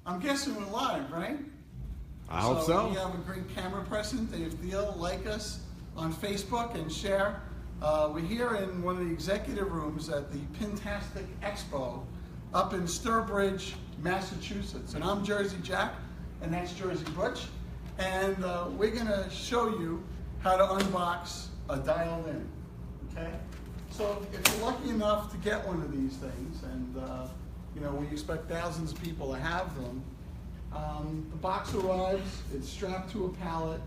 I'm guessing we're live, right? I hope so. We have a great camera person, Dave Thiel. Like us on Facebook and share. We're here in one of the executive rooms at the Pintastic Expo up in Sturbridge, Massachusetts. And I'm Jersey Jack, and that's Jersey Butch. And we're going to show you how to unbox a dialed in. Okay? So if you're lucky enough to get one of these things, and you know, we expect thousands of people to have them, the box arrives, it's strapped to a pallet,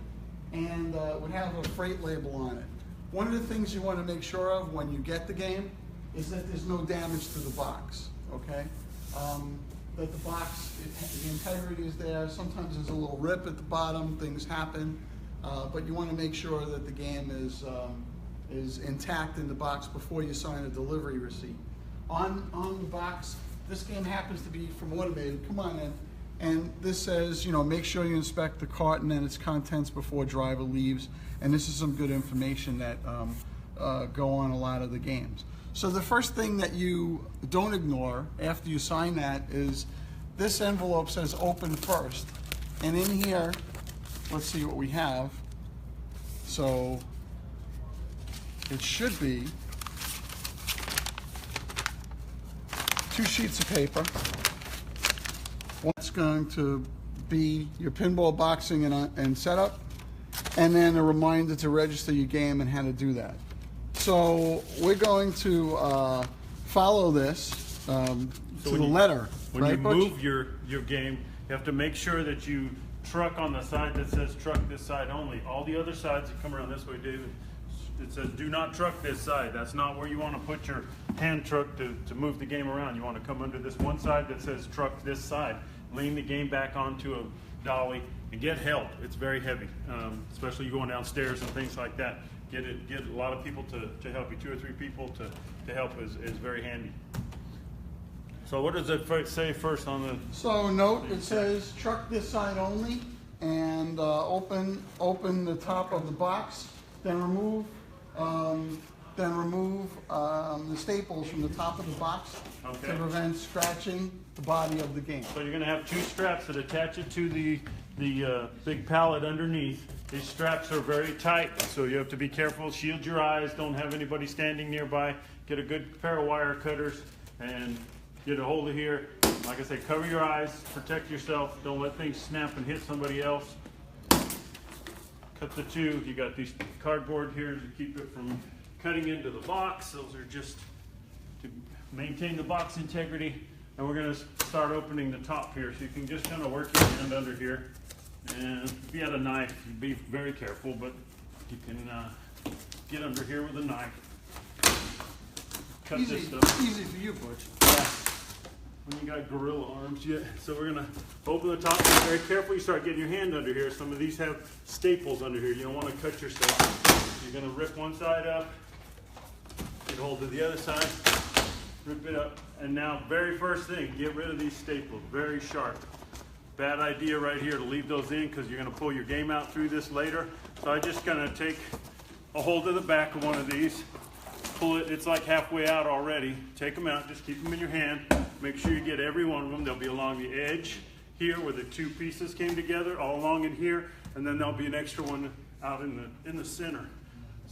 and it would have a freight label on it. One of the things you want to make sure of when you get the game is that there's no damage to the box, okay? That the box, the integrity is there. Sometimes there's a little rip at the bottom, things happen, but you want to make sure that the game is intact in the box before you sign a delivery receipt. On the box, this game happens to be from Automated, come on in, and this says, you know, make sure you inspect the carton and its contents before driver leaves, and this is some good information that go on a lot of the games. So the first thing that you don't ignore after you sign that is this envelope says open first, and in here, let's see what we have. So it should be 2 sheets of paper. One's going to be your pinball boxing and setup, and then a reminder to register your game and how to do that. So we're going to follow this to the letter. When right, you Butch? move your game, you have to make sure that you truck on the side that says truck this side only. All the other sides that come around this way, David, it says do not truck this side. That's not where you want to put your hand truck to move the game around. You want to come under this one side that says truck this side. Lean the game back onto a dolly and get help. It's very heavy, especially going downstairs and things like that. Get a lot of people to help you. 2 or 3 people to help is very handy. So what does it say first on the? So note, it says truck this side only, and open the top of the box, then remove the staples from the top of the box to prevent scratching the body of the game. So you're going to have 2 straps that attach it to the big pallet underneath. These straps are very tight, so you have to be careful. Shield your eyes. Don't have anybody standing nearby. Get a good pair of wire cutters and get a hold of here. Like I say, cover your eyes, protect yourself. Don't let things snap and hit somebody else. Cut the 2. You got these cardboard here to keep it from cutting into the box. Those are just to maintain the box integrity. And we're going to start opening the top here. So you can just kind of work your hand under here. And if you had a knife, you'd be very careful, but you can get under here with a knife. Cut this stuff. Easy for you, Butch. Yeah. When you got gorilla arms, yeah. So we're gonna open the top. Be very careful. You start getting your hand under here. Some of these have staples under here. You don't want to cut yourself. You're gonna rip one side up. Get hold of the other side. Rip it up. And now, very first thing, get rid of these staples. Very sharp. Bad idea right here to leave those in because you're gonna pull your game out through this later. So I just gonna take a hold of the back of one of these. Pull it, it's like halfway out already. Take them out, just keep them in your hand. Make sure you get every one of them. They'll be along the edge here where the 2 pieces came together, all along in here, and then there'll be an extra one out in the center.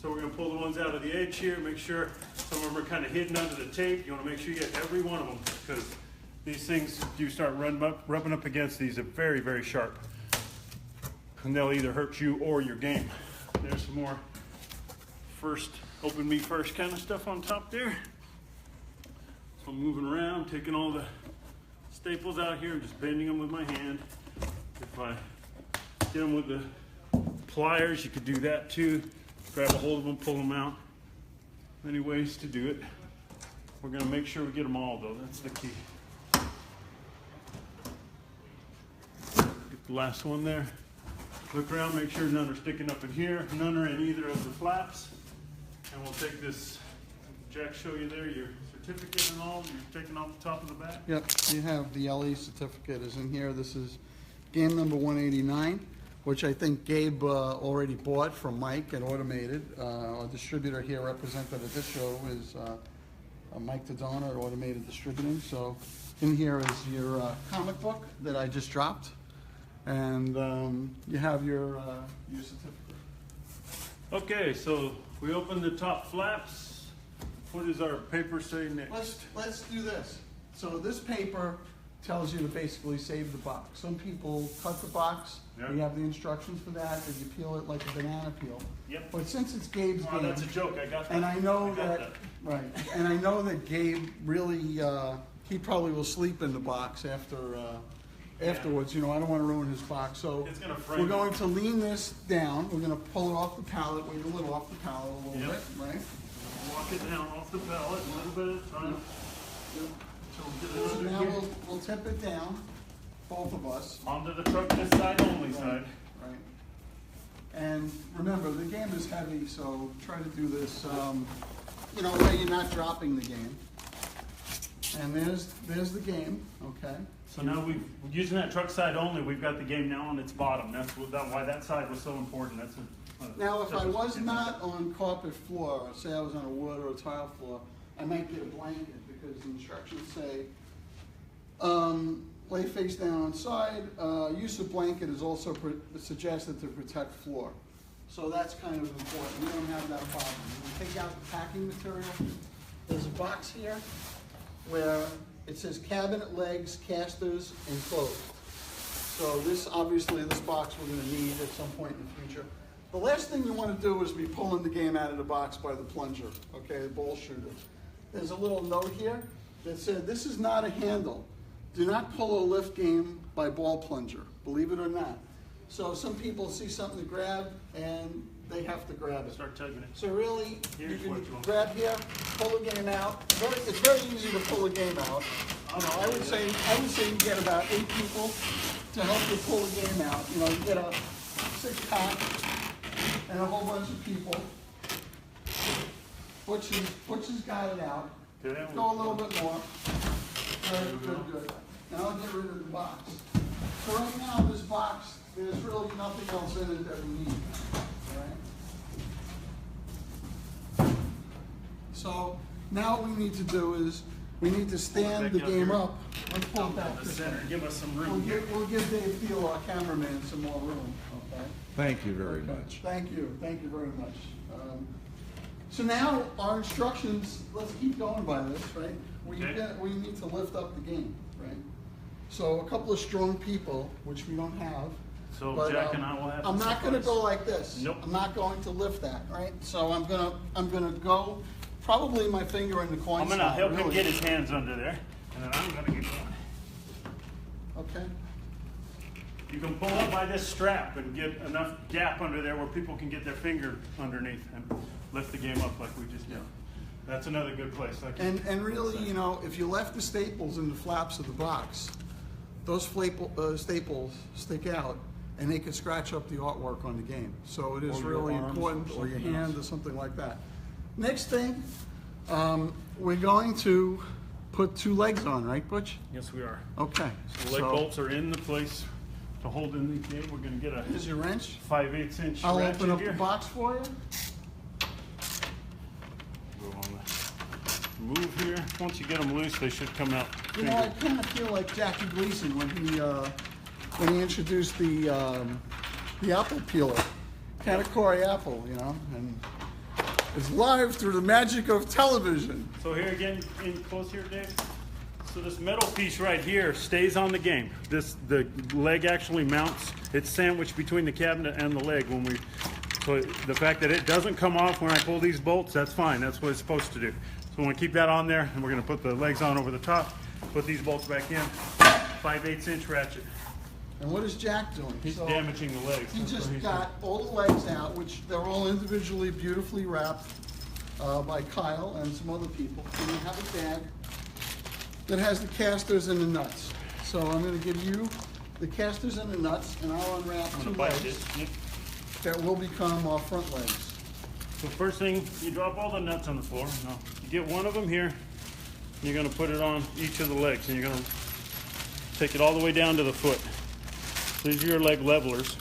So we're gonna pull the ones out of the edge here, make sure some of them are kind of hidden under the tape. You wanna make sure you get every one of them because these things, you start rubbing up against these, are very, very sharp. And they'll either hurt you or your game. There's some more first, open me first kind of stuff on top there. So I'm moving around, taking all the staples out here and just bending them with my hand. If I get them with the pliers, you could do that too. Grab a hold of them, pull them out. Many ways to do it. We're gonna make sure we get them all though, that's the key. Get the last one there. Look around, make sure none are sticking up in here, none are in either of the flaps. And we'll take this, Jack, show you there, your certificate and all, you're taking off the top of the back? Yep, you have the LE certificate is in here. This is game number 189, which I think Gabe already bought from Mike at Automated. Our distributor here represented at this show is Mike Tadona at Automated Distributing. So In here is your comic book that I just dropped, and you have your certificate. Okay, so we open the top flaps. What does our paper say next? Let's do this. So this paper tells you to basically save the box. Some people cut the box. Yep. We have the instructions for that, and you peel it like a banana peel. Yep. But since it's Gabe's Oh, game, that's a joke. I got that. and I know I got that, right, and I know that Gabe really, he probably will sleep in the box afterwards. You know, I don't want to ruin his box, so It's gonna frame we're it. going to lean this down. We're going to pull it off the pallet, wait a little off the pallet a little Yep. bit, right? Walk it down off the pallet a little bit at a time. So we'll So get it now under here. we'll tip it down, both of us. Onto the truck this side only side. Right. And remember, the game is heavy, so try to do this, you know, where you're not dropping the game. And there's the game, okay? So now we're using that truck side only. We've got the game now on its bottom. That's why that side was so important. That's Now, if I was not on carpet floor, say I was on a wood or a tile floor, I might get a blanket because the instructions say, lay face down on side. Use of blanket is also suggested to protect floor. So that's kind of important. We don't have that problem. We take out the packing material. There's a box here where it says cabinet legs, casters, enclosed. So this, obviously, this box we're gonna need at some point in the future. The last thing you wanna do is be pulling the game out of the box by the plunger, okay, the ball shooter. There's a little note here that said, this is not a handle. Do not pull a lift game by ball plunger, believe it or not. So some people see something to grab and they have to grab it. Start tugging it. So really, you Here's can what you want. grab here, pull the game out. It's very easy to pull a game out. I would say you get about 8 people to help you pull the game out. You know, you get a 6-pack and a whole bunch of people. Butch has got it out. Go a little bit more. Good. Now I'll get rid of the box. So right now, this box, there's really nothing else in it that we need. All right? So now what we need to do is we need to stand the game up. Let's pull it back The this center. way. Give us some room here. We'll give Dave Thiel, our cameraman, some more room. Okay. Thank you very Okay. much. Thank you very much. So now our instructions, let's keep going by this, right? Okay. We need to lift up the game, right? So a couple of strong people, which we don't have. So but, Jack and I will have to I'm not gonna suffice. go like this. Nope. I'm not going to lift that, right? So I'm gonna go, probably my finger in the coin I'm gonna slot, help him really. get his hands under there, and then I'm gonna get going. Okay. You can pull up by this strap and get enough gap under there where people can get their finger underneath and lift the game up like we just did. That's another good place. And really, you know, if you left the staples in the flaps of the box, those staples stick out and they could scratch up the artwork on the game. So it is Or your really arms important, or or your something hand else. or something like that. Next thing, we're going to put 2 legs on, right, Butch? Yes, we are. Okay. The leg bolts are in the place to hold in the game. We're gonna get a Here's your wrench. 5/8 inch I'll ratchet open up here. the box for you. Go on the move here. Once you get them loose, they should come out. You know, I kind of feel like Jackie Gleason when he introduced the apple peeler, Katakuri apple, you know, and it's live through the magic of television. So here again, in close here, Dave. So this metal piece right here stays on the game. The leg actually mounts. It's sandwiched between the cabinet and the leg when we. So the fact that it doesn't come off when I pull these bolts, that's fine. That's what it's supposed to do. So we want to keep that on there, and we're going to put the legs on over the top. Put these bolts back in. 5/8 inch ratchet. And what is Jack doing? He's So damaging the legs. he That's what just he's got all the legs out, which they're all individually beautifully wrapped by Kyle and some other people. And you have a bag that has the casters and the nuts. So I'm going to give you the casters and the nuts, and I'll unwrap I'm 2 gonna bite legs this. Yep. that will become our front legs. So first thing, you drop all the nuts on the floor. Now, you get one of them here. And you're going to put it on each of the legs, and you're going to take it all the way down to the foot. These are your leg levelers,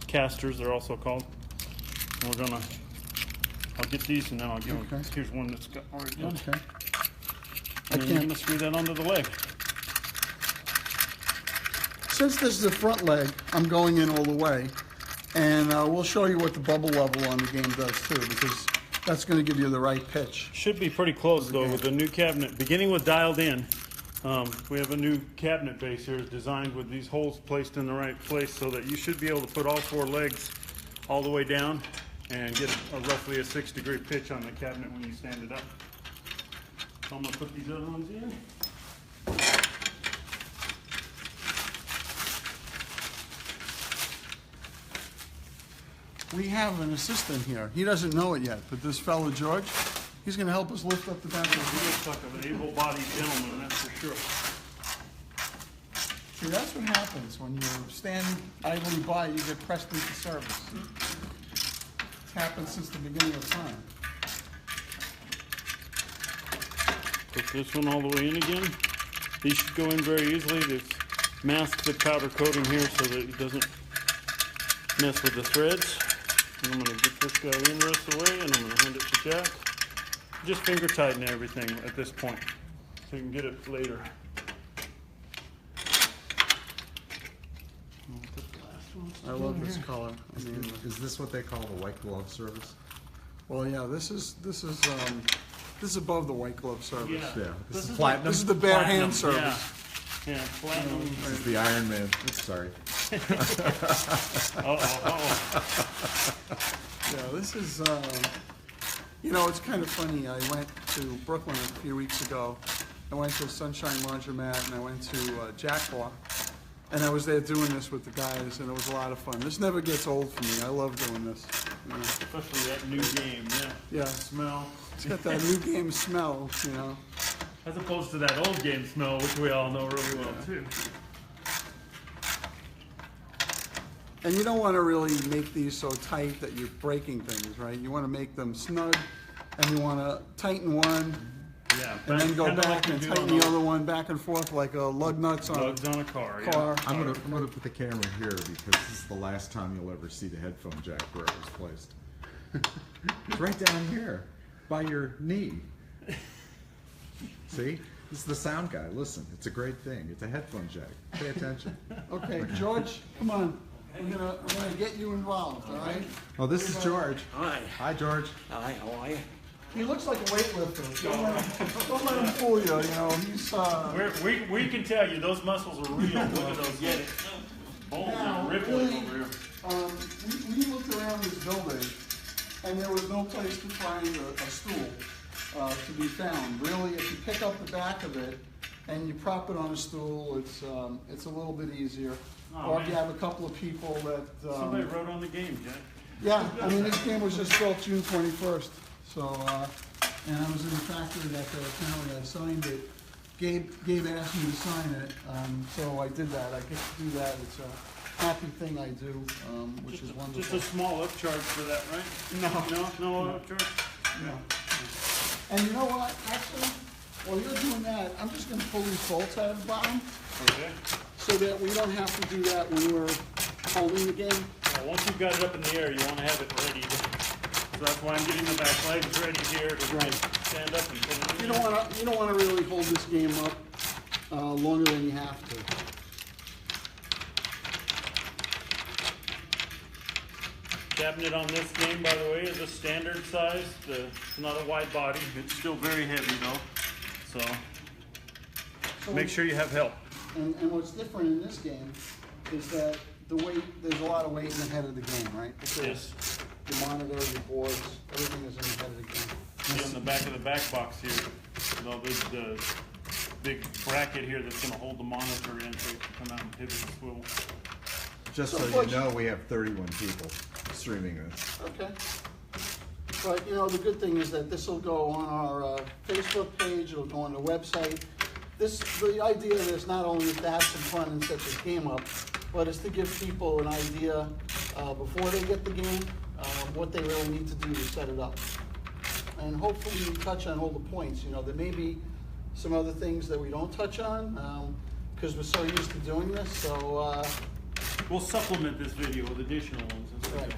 casters they're also called. And we're going to, I'll get these and then I'll give them, Okay. here's one that's got already done. Okay. And then you're going to screw that onto the leg. since this is the front leg, I'm going in all the way, and we'll show you what the bubble level on the game does too, because that's going to give you the right pitch. Should be pretty close though with the new cabinet. Beginning with dialed in, we have a new cabinet base here designed with these holes placed in the right place so that you should be able to put all 4 legs all the way down and get roughly a 6-degree pitch on the cabinet when you stand it up. So I'm going to put these other ones in. We have an assistant here. He doesn't know it yet, but this fellow George, he's going to help us lift up the back of the He looks like an able-bodied gentleman, that's for sure. See, that's what happens when you stand idly by, you get pressed into service. It's happened since the beginning of time. Put this one all the way in again. These should go in very easily. This masks the powder coating here so that it doesn't mess with the threads. And I'm going to get this guy in the rest of the way, and I'm going to hand it to Jack. Just finger tighten everything at this point so you can get it later. I love this color. I mean, Is this what they call the white glove service? well, yeah, this is above the white glove service. Yeah. This is like- platinum. This is the bare Platinum, hand service. Yeah, platinum. This is the Iron Man. Oops, sorry. Yeah, this is, you know, it's kind of funny. I went to Brooklyn a few weeks ago. I went to Sunshine Laundromat and I went to Jackpot. And I was there doing this with the guys, and it was a lot of fun. This never gets old for me. I love doing this. You know. Especially that new game, yeah. Yeah, Smell. it's got that new game smell, you know. As opposed to that old game smell, which we all know really well too. And you don't want to really make these so tight that you're breaking things, right? You want to make them snug, and you want to tighten one, Yeah, and then go kinda back like you and do tighten on the other one back and forth like a lug nuts on lugs on a car. a car. I'm gonna put the camera here because this is the last time you'll ever see the headphone jack where it was placed. It's right down here, by your knee. See? This is the sound guy. Listen, it's a great thing. It's a headphone jack. Pay attention. Okay, George, come on. We're gonna get you involved, all right? Oh, this is George. Hi. Hi, George. Hi, how are you? He looks like a weightlifter. Don't let him fool you. You know, he's. We can tell you those muscles are real. Look at those bones Now, and rippling really, over here. we looked around this building, and there was no place to find a stool to be found. Really, if you pick up the back of it and you prop it on a stool, it's a little bit easier. Oh, or if you man. have a couple of people that. Somebody wrote on the game, Jack. Yeah, I mean, this game was just built June 21st. So, and I was in the factory that apparently I signed it. Gabe asked me to sign it, so I did that. I get to do that. It's a happy thing I do, which is wonderful. Just a small upcharge for that, right? No upcharge? No. And you know what? Actually, while you're doing that, I'm just going to pull these bolts out of the bottom Okay. so that we don't have to do that when we're holding the game. Well, once you've got it up in the air, you want to have it ready. So that's why I'm getting the back legs ready here to stand up and put it in. You don't want to really hold this game up longer than you have to. Cabinet on this game, by the way, is a standard size. It's not a wide body. It's still very heavy though. So make sure you have help. And what's different in this game is that there's a lot of weight in the head of the game, right? Because Yes. the monitor, the boards, everything is in the head of the game. And in the back of the back box here, there's the big bracket here that's going to hold the monitor in so it can come out and pivot and swivel. Just So so Butch- you know, we have 31 people streaming this. Okay. But, you know, the good thing is that this will go on our Facebook page, it'll go on the website. The idea of this not only is to have some fun and set this game up, but is to give people an idea before they get the game, what they really need to do to set it up. And hopefully we touch on all the points. You know, there may be some other things that we don't touch on because we're so used to doing this. So We'll supplement this video with additional ones. As we Right.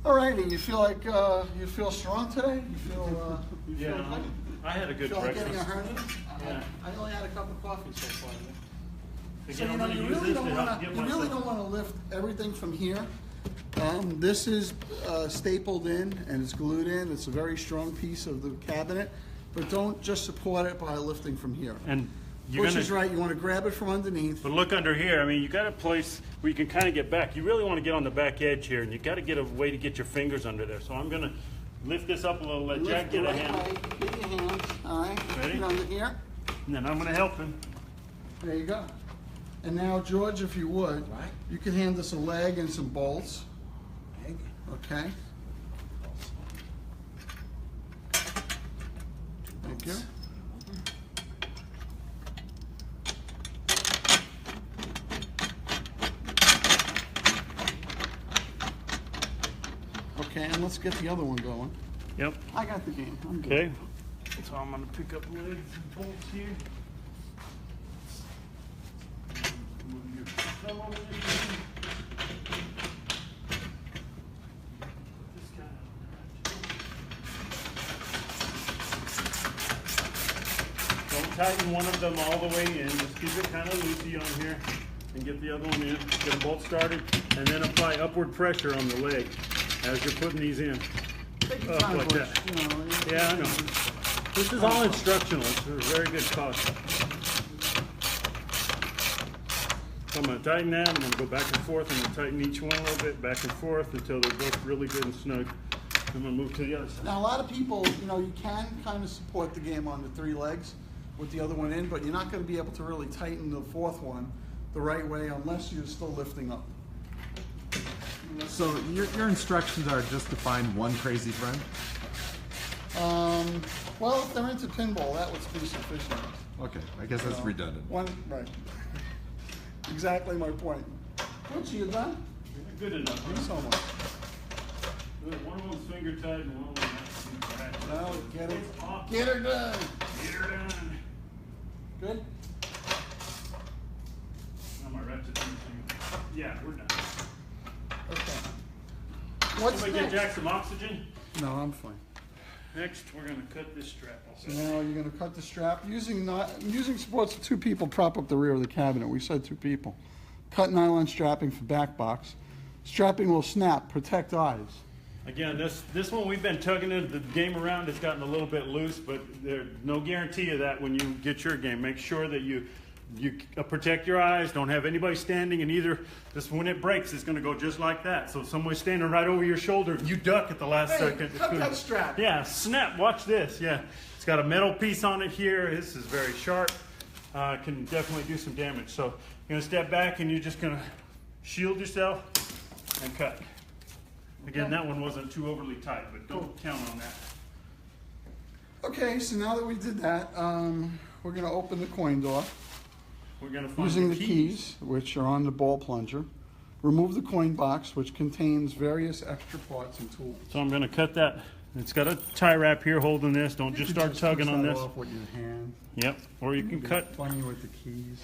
go. all righty, you feel like you feel strong today? You feel Yeah, like, I had a good feel like getting a breakfast. hernia? Yeah. I only had a cup of coffee so far. So Again, I'm you going to use really this to help don't get want to. You really myself. don't want to lift everything from here. This is stapled in and it's glued in. It's a very strong piece of the cabinet, but don't just support it by lifting from here. And you're Butch gonna, is right. You want to grab it from underneath. but look under here. I mean, you got a place where you can kind of get back. You really want to get on the back edge here, and you got to get a way to get your fingers under there. So I'm going to lift this up a little, let Jack get a hand, Get your hands. All right. Ready? Get under here. and then I'm going to help him. There you go. And now, George, if you would, Right. you can hand us a leg and some bolts. Okay. Thank you. Okay, and let's get the other one going. Yep. I got the game. I'm good. Okay. So I'm going to pick up legs and bolts here. Move your thumb over there. This guy. Don't tighten one of them all the way in. Just keep it kind of loosey on here and get the other one in. Get them both started and then apply upward pressure on the leg as you're putting these in. Take your Up time, like Butch. that. You know, Yeah, I know. This is all instructional. It's a very good cause. So I'm going to tighten that. I'm going to go back and forth. I'm going to tighten each one a little bit, back and forth until they're both really good and snug. I'm going to move to the other side. Now, a lot of people, you know, you can kind of support the game on the three legs with the other one in, but you're not going to be able to really tighten the fourth one the right way unless you're still lifting up. So your instructions are just to find one crazy friend? Well, if they're into pinball, that would be sufficient. Okay, I guess that's redundant. One, right. Exactly my point. Butch, you done? Good enough. Thank you so much. Good. One of them's finger tight and one of them's not. Well, get her done. Get her done. Good? Oh, my ratchet's in the thing. Yeah, we're done. Okay. What's Somebody get next? Jack some oxygen. No, I'm fine. Next, we're going to cut this strap off. So now you're going to cut the strap using supports. Two people prop up the rear of the cabinet. We said two people. Cut nylon strapping for back box. Strapping will snap. Protect eyes. Again, this one we've been tugging the game around. It's gotten a little bit loose, but there's no guarantee of that when you get your game. Make sure that you protect your eyes. Don't have anybody standing in either. This when it breaks, it's going to go just like that. So if someone's standing right over your shoulder, you duck at the last second. It's cut gonna, that strap. Yeah, snap. Watch this. Yeah, it's got a metal piece on it here. This is very sharp. Can definitely do some damage. So you're going to step back and you're just going to shield yourself and cut. Again, that one wasn't too overly tight, but don't count on that. Okay, so now that we did that, we're going to open the coin door We're going to find using the keys, which are on the ball plunger. Remove the coin box, which contains various extra parts and tools. So I'm going to cut that. It's got a tie wrap here holding this. Don't just start tugging on this. Off with your hand. Yep. Or you can cut. Funny with the keys.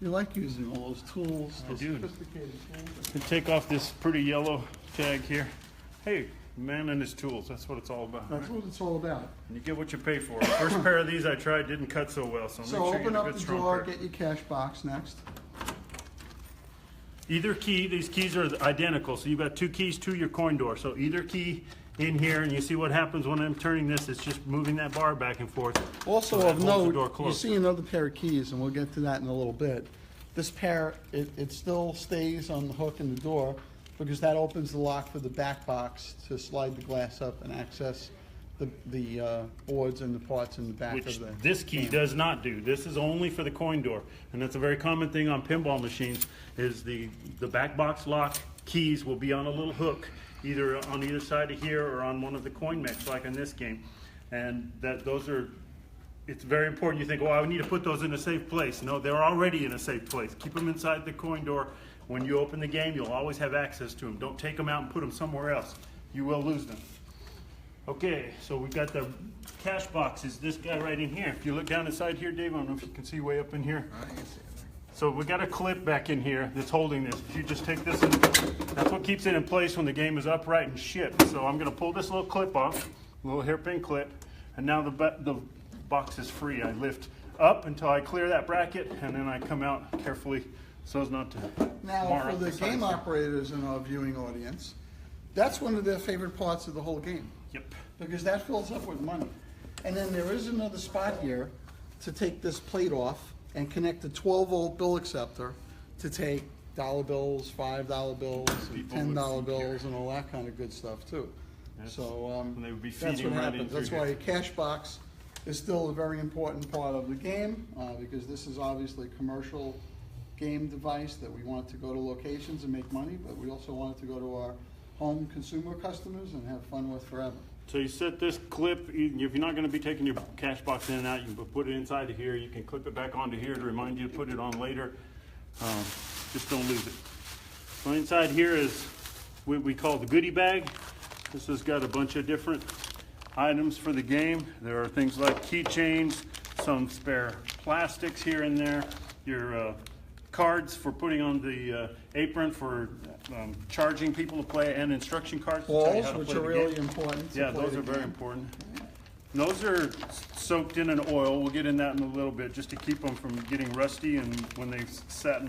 You like using all those tools, I those do. sophisticated tools. And take off this pretty yellow tag here. Hey, man and his tools. That's what it's all about. That's Right? what it's all about. And you get what you pay for. First pair of these I tried didn't cut so well, so make So sure you open get a up good the strong drawer, pair. get your cash box next. Either key, these keys are identical, so you've got two keys to your coin door. So either key in here, and you see what happens when I'm turning this, it's just moving that bar back and forth. Also So that of holds the door note, you closed. see another pair of keys, and we'll get to that in a little bit. This pair, it still stays on the hook in the door because that opens the lock for the back box to slide the glass up and access the boards and the parts in the back Which of the this key does not do. This is only for the coin door. And that's a very common thing on pinball machines is the back box lock keys will be on a little hook, either on either side of here or on one of the coin mechs like in this game. And it's very important. You think, oh, I need to put those in a safe place. No, they're already in a safe place. Keep them inside the coin door. When you open the game, you'll always have access to them. Don't take them out and put them somewhere else. You will lose them. Okay, so we've got the cash box. Is this guy right in here? If you look down inside here, Dave, I don't know if you can see way up in here. So we got a clip back in here that's holding this. If you just take this, that's what keeps it in place when the game is upright and shipped. So I'm going to pull this little clip off, little hairpin clip, and now the box is free. I lift up until I clear that bracket, and then I come out carefully so as not to Now, mar for up the sides game here. operators in our viewing audience, that's one of their favorite parts of the whole game, Yep. because that fills up with money. And then there is another spot here to take this plate off and connect a 12-volt bill acceptor to take dollar bills, $5 bills, and People $10 would think bills, and all that kind of good stuff too. That's- So and they would be that's feeding what right in happens. through That's here. why a cash box is still a very important part of the game, because this is obviously a commercial game device that we want to go to locations and make money, but we also want it to go to our home consumer customers and have fun with forever. So you set this clip, if you're not going to be taking your cash box in and out, you can put it inside of here. You can clip it back onto here to remind you to put it on later. Just don't lose it. So inside here is what we call the goodie bag. This has got a bunch of different items for the game. There are things like keychains, some spare plastics here and there, your cards for putting on the apron for charging people to play, and instruction cards to tell you Balls, how to which play are the really game. important. to Yeah, play those the are very game. important. And those are soaked in an oil. We'll get in that in a little bit, just to keep them from getting rusty and when they've sat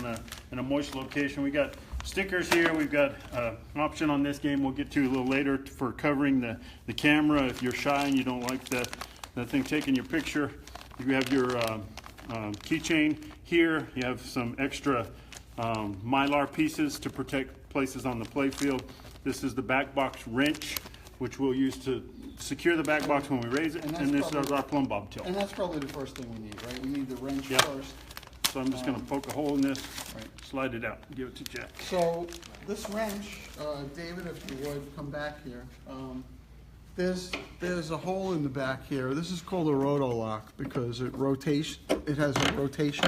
in a moist location. We got stickers here. We've got an option on this game we'll get to a little later for covering the camera. If you're shy and you don't like that thing taking your picture, you have your keychain here. You have some extra Mylar pieces to protect places on the playfield. This is the back box wrench, which we'll use to secure the back box when we raise it, And that's and this probably- is our plumb bob tilt. And that's probably the first thing we need, right? We need the wrench Yep. first. So I'm just going to poke a hole in this, Right. slide it out, give it to Jack. So this wrench, David, if you would, come back here. There's a hole in the back here. This is called a Roto Lock because it has a rotation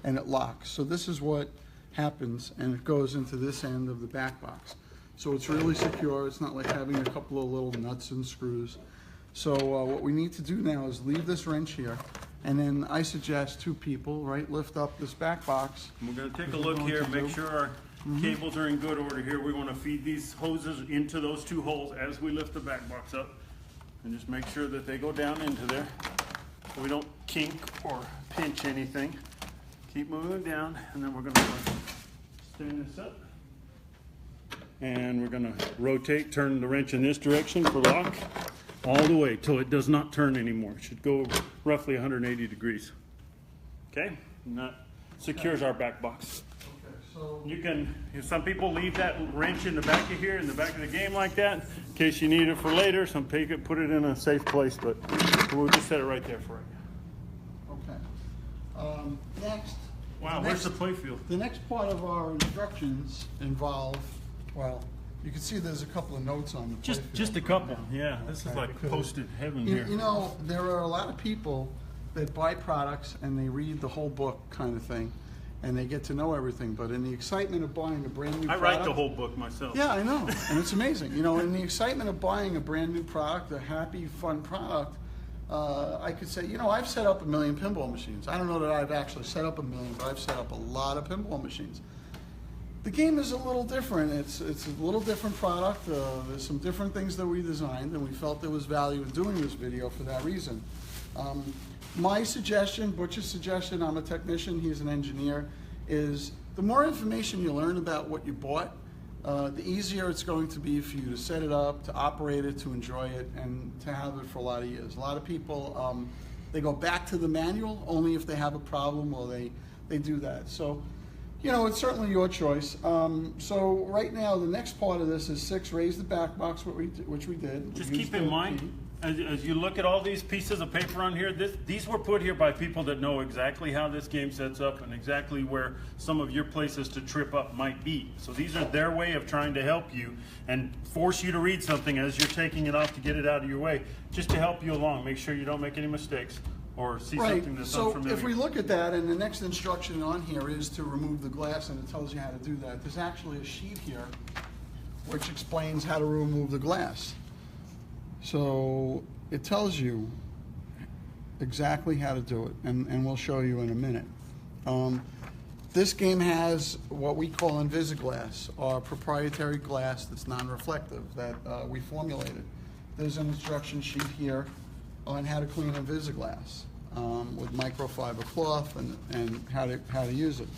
and it locks. So this is what happens, and it goes into this end of the back box. So it's really secure. It's not like having a couple of little nuts and screws. So what we need to do now is leave this wrench here, and then I suggest two people, right, lift up this back box. And we're going to take a This is look what here, to make do. sure our cables are in good order here. We want to feed these hoses into those two holes as we lift the back box up, and just make sure that they go down into there so we don't kink or pinch anything. Keep moving down, and then we're going to stand this up. And we're going to rotate, turn the wrench in this direction for lock, all the way till it does not turn anymore. It should go roughly 180 degrees. Okay? And that secures our back box. Okay, so You can, some people leave that wrench in the back of here, in the back of the game like that, in case you need it for later. Some people put it in a safe place, but we'll just set it right there for right now. okay. Next. Wow, where's the playfield? The next part of our instructions involve, well, you can see there's a couple of notes on the playfield. Just a couple, yeah. This is Okay, like because- posted heaven You here. know, there are a lot of people that buy products and they read the whole book kind of thing, and they get to know everything, but in the excitement of buying a brand new I product. write the whole book myself. Yeah, I know, and it's amazing. You know, in the excitement of buying a brand new product, a happy, fun product, I could say, you know, I've set up 1 million pinball machines. I don't know that I've actually set up 1 million, but I've set up a lot of pinball machines. The game is a little different. It's a little different product. There's some different things that we designed, and we felt there was value in doing this video for that reason. My suggestion, Butch's suggestion, I'm a technician, he's an engineer, is the more information you learn about what you bought, the easier it's going to be for you to set it up, to operate it, to enjoy it, and to have it for a lot of years. A lot of people, they go back to the manual only if they have a problem, or they do that. So, you know, it's certainly your choice. So right now, the next part of this is 6, raise the back box, which we did. Just We keep used in the mind, key. as you look at all these pieces of paper on here, these were put here by people that know exactly how this game sets up and exactly where some of your places to trip up might be. So these are their way of trying to help you and force you to read something as you're taking it off to get it out of your way, just to help you along. Make sure you don't make any mistakes or see Right, something that's so unfamiliar. if we look at that, and the next instruction on here is to remove the glass, and it tells you how to do that. There's actually a sheet here which explains how to remove the glass. So it tells you exactly how to do it, and we'll show you in a minute. This game has what we call Invisiglass, our proprietary glass that's non-reflective that we formulated. There's an instruction sheet here on how to clean Invisiglass. with microfiber cloth and how to use it.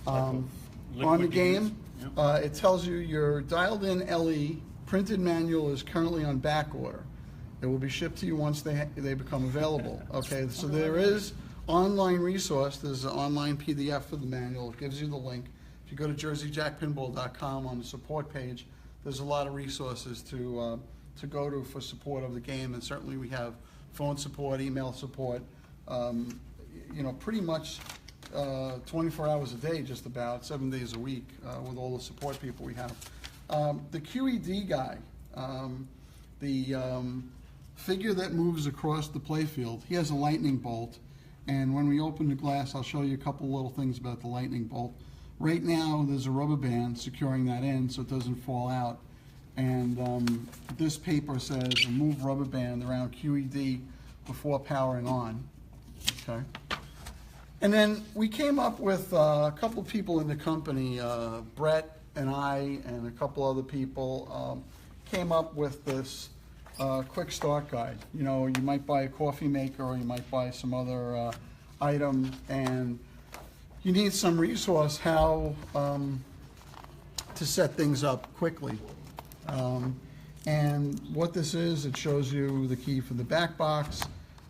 On the liquid you use. game, Yep. it tells you your dialed-in LE printed manual is currently on back order. It will be shipped to you once they become available. Okay, so there is online resource. There's an online PDF for the manual. It gives you the link. If you go to jerseyjackpinball.com on the support page, there's a lot of resources to go to for support of the game, and certainly we have phone support, email support, pretty much 24 hours a day, just about 7 days a week, with all the support people we have. The QED guy, the figure that moves across the playfield, he has a lightning bolt, and when we open the glass, I'll show you a couple little things about the lightning bolt. Right now, there's a rubber band securing that in so it doesn't fall out, and this paper says remove rubber band around QED before powering on. Okay. And then we came up with a couple people in the company, Brett and I and a couple other people came up with this quick start guide. You know, you might buy a coffee maker or you might buy some other item, and you need some resource how to set things up quickly. And what this is, it shows you the key for the back box,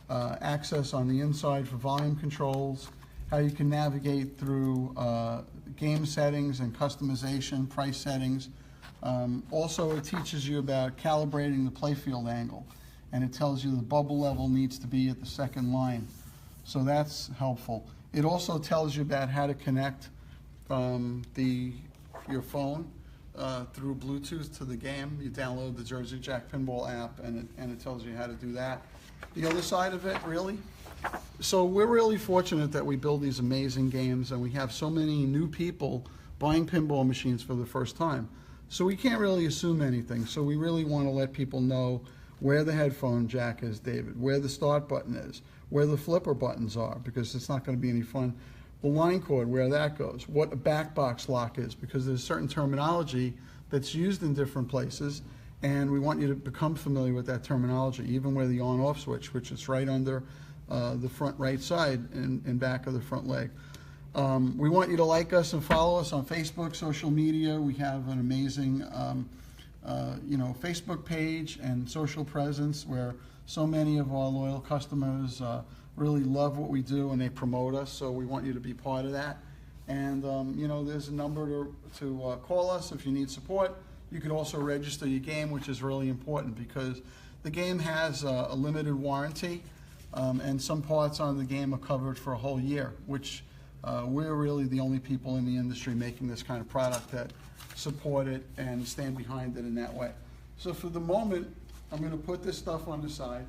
access on the inside for volume controls, how you can navigate through game settings and customization, price settings. Also, it teaches you about calibrating the playfield angle, and it tells you the bubble level needs to be at the second line. So that's helpful. It also tells you about how to connect your phone through Bluetooth to the game. You download the Jersey Jack Pinball app, and it tells you how to do that. The other side of it, really. So we're really fortunate that we build these amazing games, and we have so many new people buying pinball machines for the first time. So we can't really assume anything. So we really want to let people know where the headphone jack is, David, where the start button is, where the flipper buttons are, because it's not going to be any fun. The line cord, where that goes, what a back box lock is, because there's certain terminology that's used in different places, and we want you to become familiar with that terminology, even where the on-off switch, which is right under the front right side and back of the front leg. We want you to like us and follow us on Facebook, social media. We have an amazing Facebook page and social presence where so many of our loyal customers really love what we do and they promote us, so we want you to be part of that. And there's a number to call us if you need support. You could also register your game, which is really important because the game has a limited warranty, and some parts on the game are covered for a whole year, which we're really the only people in the industry making this kind of product that support it and stand behind it in that way. So for the moment, I'm going to put this stuff on the side,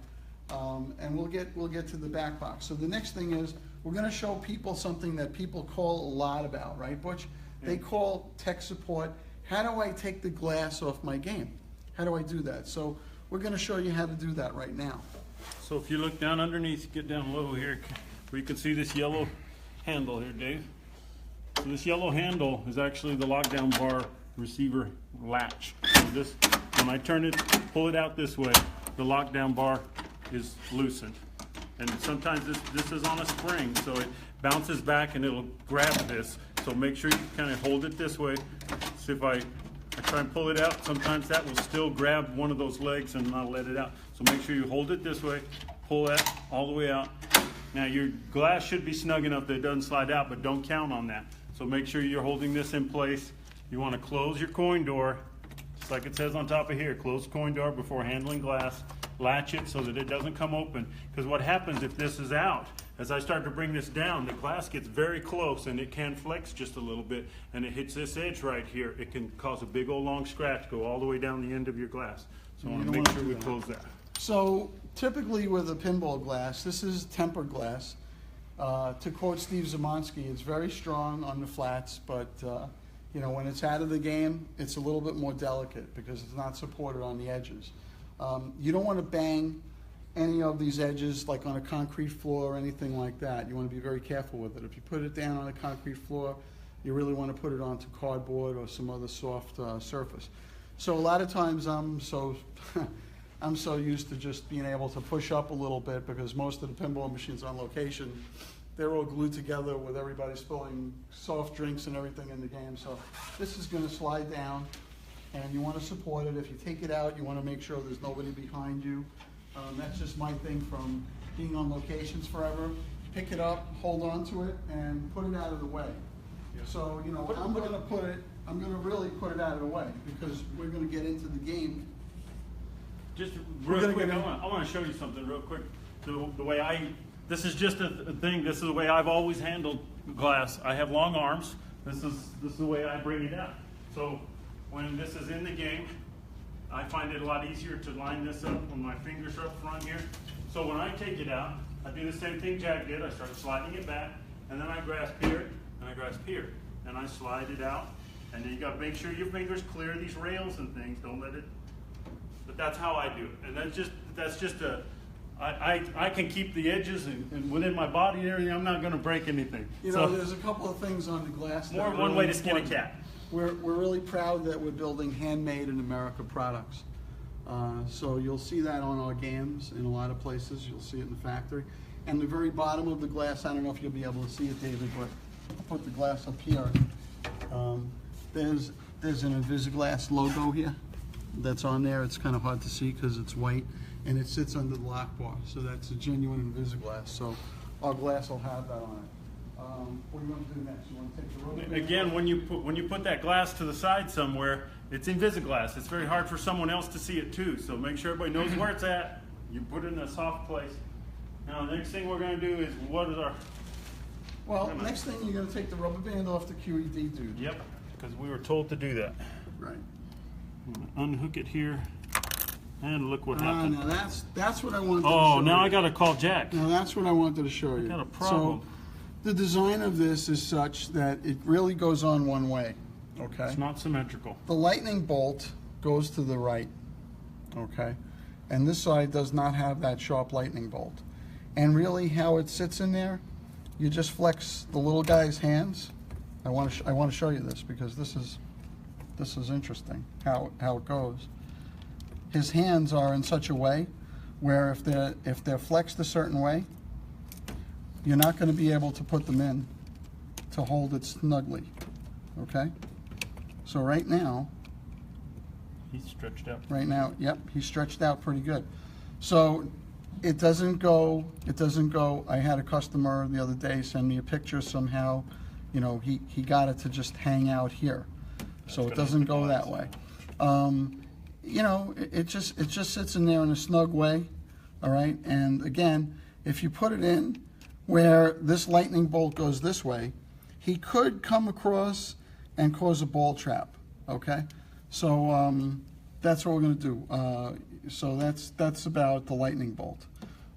and we'll get to the back box. So the next thing is we're going to show people something that people call a lot about, right, Butch? Yeah. They call tech support. How do I take the glass off my game? How do I do that? So we're going to show you how to do that right now. So if you look down underneath, get down low here, where you can see this yellow handle here, Dave. So this yellow handle is actually the lockdown bar receiver latch. So this, when I turn it, pull it out this way, the lockdown bar is loosened. And sometimes this is on a spring, so it bounces back and it'll grab this. So make sure you kind of hold it this way. So if I try and pull it out, sometimes that will still grab one of those legs and not let it out. So make sure you hold it this way, pull that all the way out. Now your glass should be snug enough that it doesn't slide out, but don't count on that. So make sure you're holding this in place. You want to close your coin door, just like it says on top of here, close the coin door before handling glass. Latch it so that it doesn't come open. Because what happens if this is out, as I start to bring this down, the glass gets very close and it can flex just a little bit, and it hits this edge right here. It can cause a big old long scratch, go all the way down the end of your glass. So I want to make sure we close that. So typically with a pinball glass, this is tempered glass. To quote Steve Zemanski, it's very strong on the flats, but when it's out of the game, it's a little bit more delicate because it's not supported on the edges. You don't want to bang any of these edges like on a concrete floor or anything like that. You want to be very careful with it. If you put it down on a concrete floor, you really want to put it onto cardboard or some other soft surface. So a lot of times I'm so I'm so used to just being able to push up a little bit because most of the pinball machines on location, they're all glued together with everybody spilling soft drinks and everything in the game. So this is going to slide down, and you want to support it. If you take it out, you want to make sure there's nobody behind you. That's just my thing from being on locations forever. Pick it up, hold on to it, and put it out of the way. Yeah. So, you know, I'm going to really put it out of the way because we're going to get into the game. Just real quick, I want to show you something real quick. The way this is just a thing. This is the way I've always handled glass. I have long arms. This is the way I bring it out. So when this is in the game, I find it a lot easier to line this up when my fingers are up front here. So when I take it out, I do the same thing Jack did. I start sliding it back, and then I grasp here, and I grasp here, and I slide it out. And then you got to make sure your fingers clear these rails and things. Don't let it. But that's how I do it, and that's just a. I can keep the edges and within my body and everything. I'm not going to break anything. You know, there's a couple of things on the glass. More than one way to skin a cat. We're really proud that we're building handmade in America products. So you'll see that on our games in a lot of places. You'll see it in the factory. And the very bottom of the glass, I don't know if you'll be able to see it, David, but I'll put the glass up here. There's an Invisiglass logo here that's on there. It's kind of hard to see because it's white, and it sits under the lock bar. So that's a genuine Invisiglass. So our glass will have that on it. What do you want to do next? You want to take the rubber band? Again, when you put that glass to the side somewhere, it's Invisiglass. It's very hard for someone else to see it too. So make sure everybody knows where it's at. You put it in a soft place. Now the next thing we're going to do is what is our... Well, next thing you're going to take the rubber band off the QED dude. Yep, because we were told to do that. Right. I'm going to unhook it here, and look what happened. Now that's what I wanted to show Oh, you. now I got to call Jack. Now that's what I wanted to show you. I got a problem. So the design of this is such that it really goes on one way. Okay. It's not symmetrical. The lightning bolt goes to the right. Okay. And this side does not have that sharp lightning bolt. And really, how it sits in there, you just flex the little guy's hands. I want to show you this because this is interesting how it goes. His hands are in such a way where if they're flexed a certain way, you're not going to be able to put them in to hold it snugly. Okay? So right now, He's stretched out. right now, yep, he's stretched out pretty good. So it doesn't go, I had a customer the other day send me a picture somehow, you know, he got it to just hang out here. So it doesn't go that way. You know, it just sits in there in a snug way, all right? And again, if you put it in where this lightning bolt goes this way, he could come across and cause a ball trap, okay? So that's what we're going to do. So that's about the lightning bolt.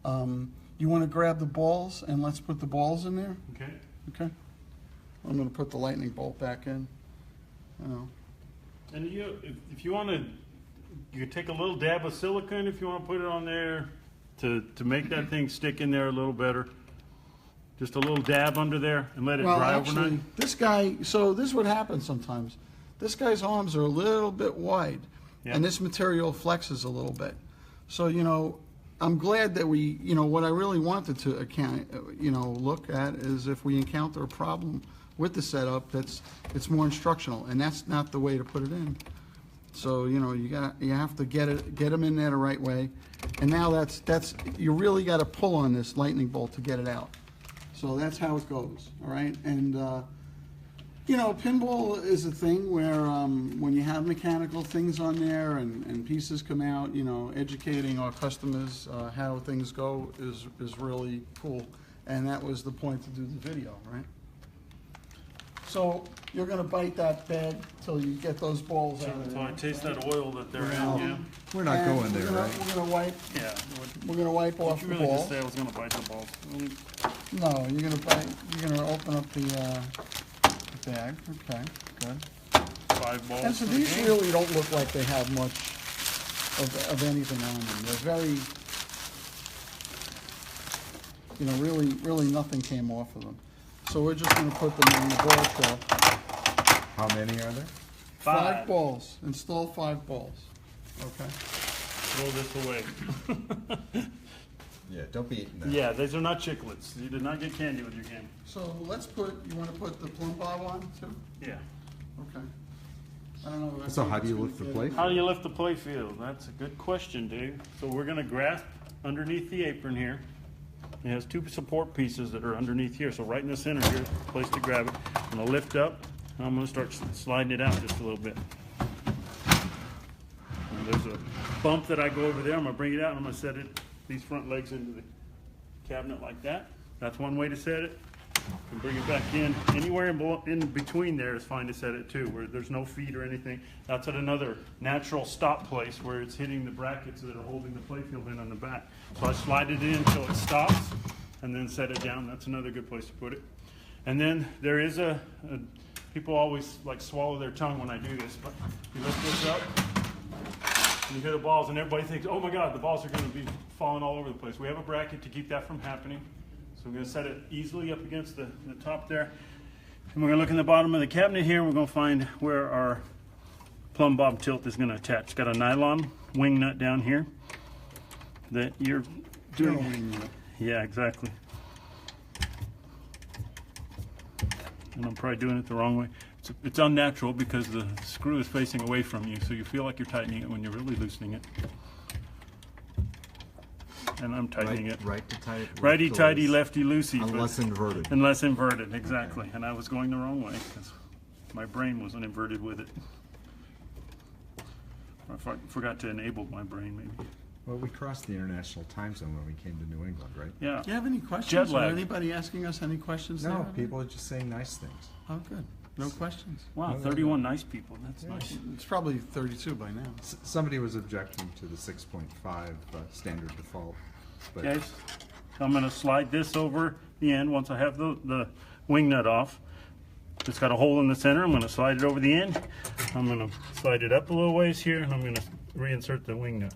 You want to grab the balls, and let's put the balls in there? Okay. Okay. I'm going to put the lightning bolt back in. You know. And if you want to, you can take a little dab of silicone if you want to put it on there to make that thing stick in there a little better. Just a little dab under there and let it dry overnight. This guy, so this is what happens sometimes. This guy's arms are a little bit wide, and this material flexes a little bit. So, you know, I'm glad that we, you know, what I really wanted to look at is if we encounter a problem with the setup, it's more instructional, and that's not the way to put it in. So, you know, you have to get them in there the right way, and now that's you really got to pull on this lightning bolt to get it out. So that's how it goes, all right? And, you know, pinball is a thing where when you have mechanical things on there and pieces come out, you know, educating our customers how things go is really cool. And that was the point to do the video, right? So you're going to bite that bag till you get those balls out of there. So I taste that oil that they're in, yeah. We're not going there, right? We're going to wipe. Yeah. We're going to wipe off You the really ball. just say I was going to bite the balls. No, you're going to open up the bag. Okay, good. 5 balls. And so these really don't look like they have much of anything on them. They're very, you know, really nothing came off of them. So we're just going to put them in the ball trap. How many are there? 5 balls. Install 5 balls. Okay. throw this away. Yeah, don't be eating that. Yeah, these are not chiclets. You did not get candy with your game. So let's you want to put the plumb bob on too? Yeah. Okay. I don't know. So how do you lift the plate? How do you lift the play field? That's a good question, Dave. So we're going to grasp underneath the apron here. It has two support pieces that are underneath here. So right in the center here is the place to grab it. I'm going to lift up, and I'm going to start sliding it out just a little bit. And there's a bump that I go over there. I'm going to bring it out, and I'm going to set these front legs into the cabinet like that. That's one way to set it. And bring it back in. Anywhere in between there is fine to set it too, where there's no feet or anything. That's at another natural stop place where it's hitting the brackets that are holding the playfield in on the back. So I slide it in until it stops and then set it down. That's another good place to put it. And then there is people always like swallow their tongue when I do this, but you lift this up and you hear the balls and everybody thinks, oh my God, the balls are going to be falling all over the place. We have a bracket to keep that from happening. So we're going to set it easily up against the top there. And we're going to look in the bottom of the cabinet here. And we're going to find where our plumb bob tilt is going to attach. It's got a nylon wing nut down here that you're doing. Wing nut. Yeah, exactly. And I'm probably doing it the wrong way. It's unnatural because the screw is facing away from you, so you feel like you're tightening it when you're really loosening it. And I'm tightening it. Right to tight. Righty tighty, lefty loosey. Unless inverted. Unless inverted, exactly. And I was going the wrong way because my brain wasn't inverted with it. I forgot to enable my brain, maybe. Well, we crossed the international time zone when we came to New England, right? Yeah. Do you have any questions? Jet lag. Or anybody asking us any questions? No, there? people are just saying nice things. Oh, good. No questions. Wow, 31 nice people. That's nice. It's probably 32 by now. Somebody was objecting to the 6.5 standard default. But Okay, so I'm going to slide this over the end once I have the wing nut off. It's got a hole in the center. I'm going to slide it over the end. I'm going to slide it up a little ways here, and I'm going to reinsert the wing nut.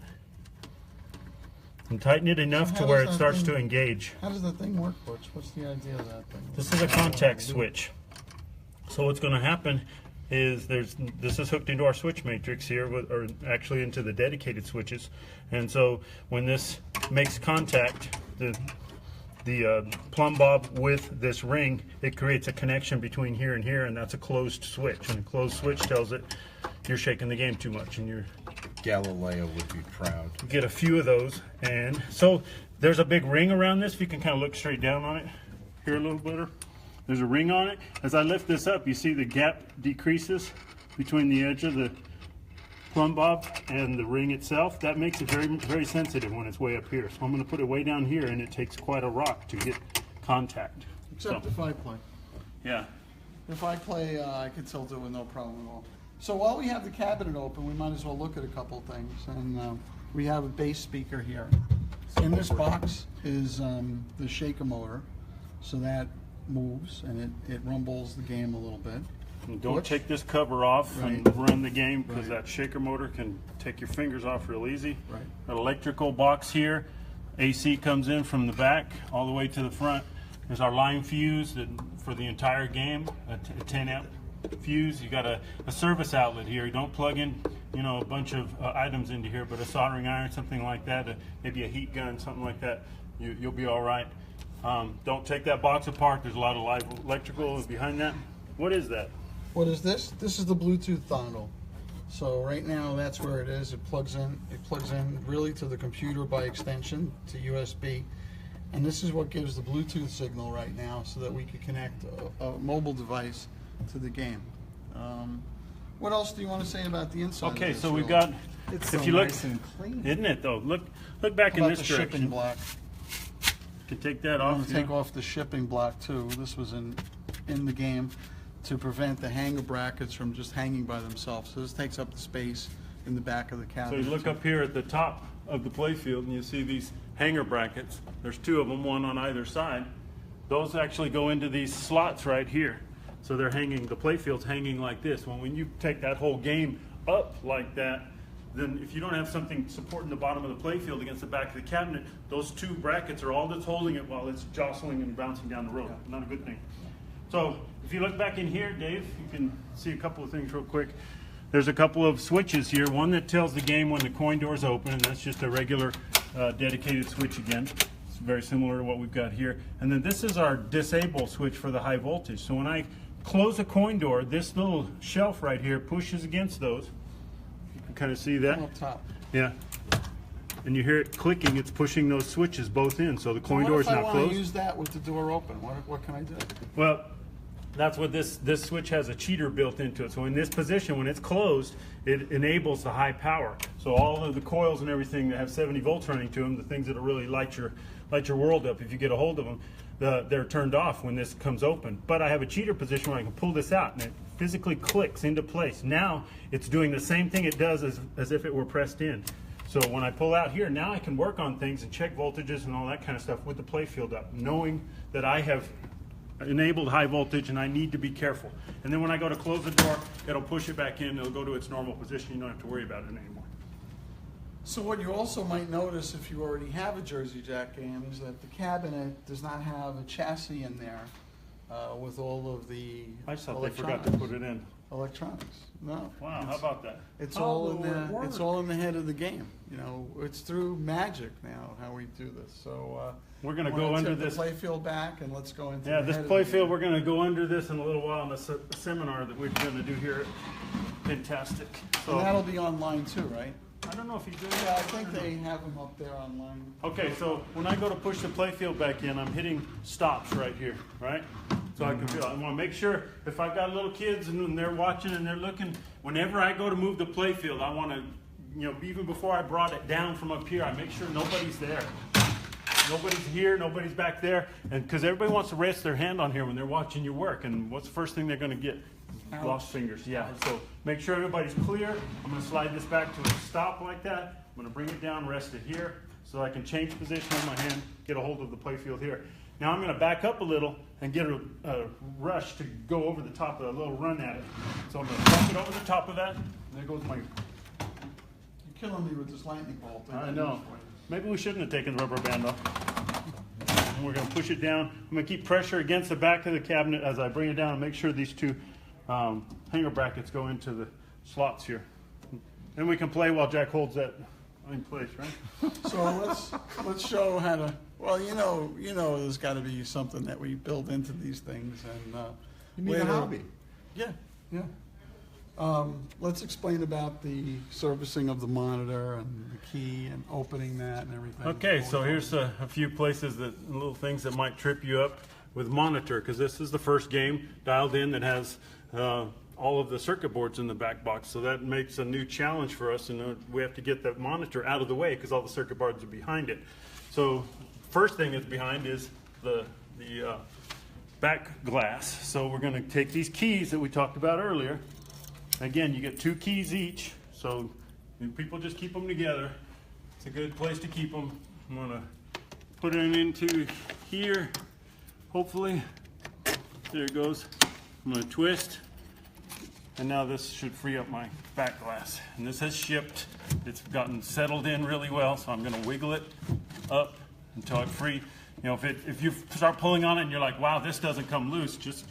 And tighten it enough to where it starts to engage. How does the thing work, Butch? What's the idea of that thing? This is a contact switch. So what's going to happen is this is hooked into our switch matrix here, or actually into the dedicated switches. And so when this makes contact, the plumb bob with this ring, it creates a connection between here and here, and that's a closed switch. And a closed switch tells it you're shaking the game too much, and you're Galileo would be proud. get a few of those. And so there's a big ring around this. If you can kind of look straight down on it here a little better. There's a ring on it. As I lift this up, you see the gap decreases between the edge of the plumb bob and the ring itself. That makes it very, very sensitive when it's way up here. So I'm going to put it way down here, and it takes quite a rock to get contact. Except if I play. Yeah. If I play, I can tilt it with no problem at all. So while we have the cabinet open, we might as well look at a couple things. And we have a bass speaker here. In this box is the shaker motor, so that moves and it rumbles the game a little bit. And don't Butch? take this cover off and Right. run the game, because Right. that shaker motor can take your fingers off real easy. Right. An electrical box here. AC comes in from the back all the way to the front. There's our line fuse for the entire game, a 10 amp fuse. You got a service outlet here. You don't plug in, a bunch of items into here, but a soldering iron, something like that, maybe a heat gun, something like that. You'll be all right. Don't take that box apart. There's a lot of live electrical behind that. What is that? What is this? This is the Bluetooth dongle. So right now that's where it is. It plugs in. It plugs in really to the computer by extension to USB. And this is what gives the Bluetooth signal right now, so that we can connect a mobile device to the game. What else do you want to say about the inside? Okay, of this so we've really? got. It's if so you look, nice and clean. isn't it though? Look back in About this the shipping direction. block. You can take that I'm off. going to take off the shipping block too. This was in the game to prevent the hanger brackets from just hanging by themselves. So this takes up the space in the back of the So cabinet. you look up here at the top of the playfield and you see these hanger brackets. There's two of them, one on either side. Those actually go into these slots right here. So they're hanging, the playfield's hanging like this. When you take that whole game up like that, then if you don't have something supporting the bottom of the playfield against the back of the cabinet, those two brackets are all that's holding it while it's jostling and bouncing down the road. Not a good thing. So if you look back in here, Dave, you can see a couple of things real quick. there's a couple of switches here. One that tells the game when the coin door is open, and that's just a regular dedicated switch again. It's very similar to what we've got here. And then this is our disable switch for the high voltage. So when I close a coin door, this little shelf right here pushes against those. You can kind of see that. Up top. Yeah. And you hear it clicking, it's pushing those switches both in, so the coin door is not What if I want closed. to use that with the door open? What can I do? Well, that's what this switch has, a cheater built into it. So in this position, when it's closed, it enables the high power. So all of the coils and everything that have 70 volts running to them, the things that'll really light your world up if you get a hold of them, they're turned off when this comes open. But I have a cheater position where I can pull this out and it physically clicks into place. Now it's doing the same thing it does as if it were pressed in. So when I pull out here, now I can work on things and check voltages and all that kind of stuff with the playfield up, knowing that I have enabled high voltage and I need to be careful. And then when I go to close the door, it'll push it back in, it'll go to its normal position, you don't have to worry about it anymore. So what you also might notice if you already have a Jersey Jack game is that the cabinet does not have a chassis in there with all of the I just thought they forgot to put it in. electronics. No. Wow, how about that? It's How all will in it the work? it's all in the head of the game. You know, it's through magic now how we do this. So We're going to go under this. the playfield back and let's go into Yeah, the this head of the playfield, game. we're going to go under this in a little while in a seminar that we're going to do here at Pintastic. So And that'll be online too, right? I don't know if he's doing Yeah, that. I think they have them up there online. Okay, so when I go to push the playfield back in, I'm hitting stops right here, right? So I can feel, I want to make sure if I've got little kids and they're watching and they're looking, whenever I go to move the playfield, I want to, you know, even before I brought it down from up here, I make sure nobody's there. Nobody's here, nobody's back there, and because everybody wants to rest their hand on here when they're watching you work, and what's the first thing they're going to get? Ouch. Lost fingers, yeah. So make sure everybody's clear. I'm going to slide this back to a stop like that. I'm going to bring it down, rest it here, so I can change position on my hand, get a hold of the playfield here. Now I'm going to back up a little and get a rush to go over the top of it, a little run at it. So I'm going to bump it over the top of that. There goes my... You're killing me with this lightning bolt. I know. Maybe we shouldn't have taken the rubber band off. And we're going to push it down. I'm going to keep pressure against the back of the cabinet as I bring it down and make sure these two hanger brackets go into the slots here. Then we can play while Jack holds that in place, right? So let's show how to. Well, you know, there's got to be something that we build into these things, and You need a later- hobby. Yeah, yeah. Let's explain about the servicing of the monitor and the key and opening that and everything. Okay, so here's a few places little things that might trip you up with monitor, because this is the first game dialed in that has all of the circuit boards in the back box. So that makes a new challenge for us, and we have to get that monitor out of the way because all the circuit boards are behind it. So first thing that's behind is the back glass. So we're going to take these keys that we talked about earlier. Again, you get 2 keys each, so people just keep them together. It's a good place to keep them. I'm going to put it into here, hopefully. There it goes. I'm going to twist, and now this should free up my back glass. And this has shipped. It's gotten settled in really well, so I'm going to wiggle it up until it free. You know, if you start pulling on it and you're like, wow, this doesn't come loose, just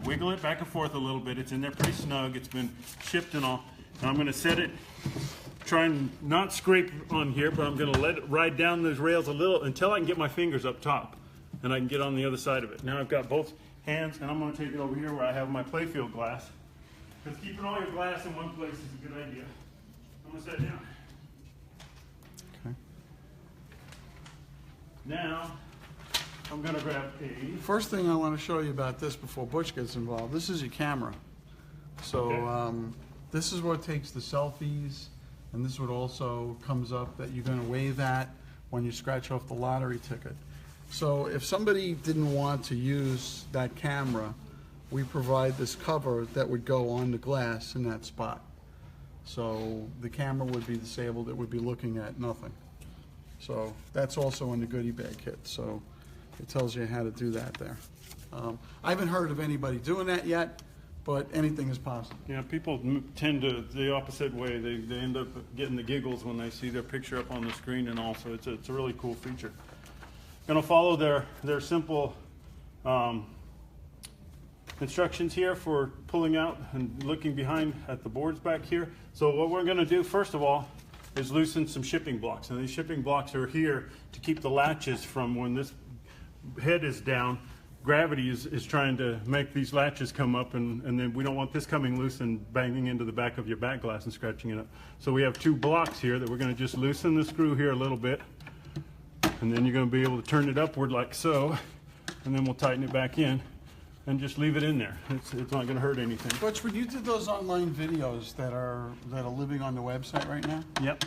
wiggle it back and forth a little bit. It's in there pretty snug. It's been shipped and all. And I'm going to set it, try and not scrape on here, but I'm going to let it ride down those rails a little until I can get my fingers up top and I can get on the other side of it. Now I've got both hands, and I'm going to take it over here where I have my playfield glass. Because keeping all your glass in one place is a good idea. I'm going to set it down. Okay. Now, I'm going to grab a... First thing I want to show you about this before Butch gets involved. This is your camera. So Okay. this is what takes the selfies, and this is what also comes up that you're going to wave at when you scratch off the lottery ticket. So if somebody didn't want to use that camera, we provide this cover that would go on the glass in that spot. So the camera would be disabled, it would be looking at nothing. So that's also in the Goodie Bag kit, so it tells you how to do that there. I haven't heard of anybody doing that yet, but anything is possible. Yeah, people tend to the opposite way. They end up getting the giggles when they see their picture up on the screen, and also it's a really cool feature. Going to follow their simple instructions here for pulling out and looking behind at the boards back here. So what we're going to do first of all is loosen some shipping blocks, and these shipping blocks are here to keep the latches from, when this head is down, gravity is trying to make these latches come up, and then we don't want this coming loose and banging into the back of your back glass and scratching it up. So we have two blocks here that we're going to just loosen the screw here a little bit, and then you're going to be able to turn it upward like so, and then we'll tighten it back in and just leave it in there. It's not going to hurt anything. Butch, when you did those online videos that are living on the website right now, Yep.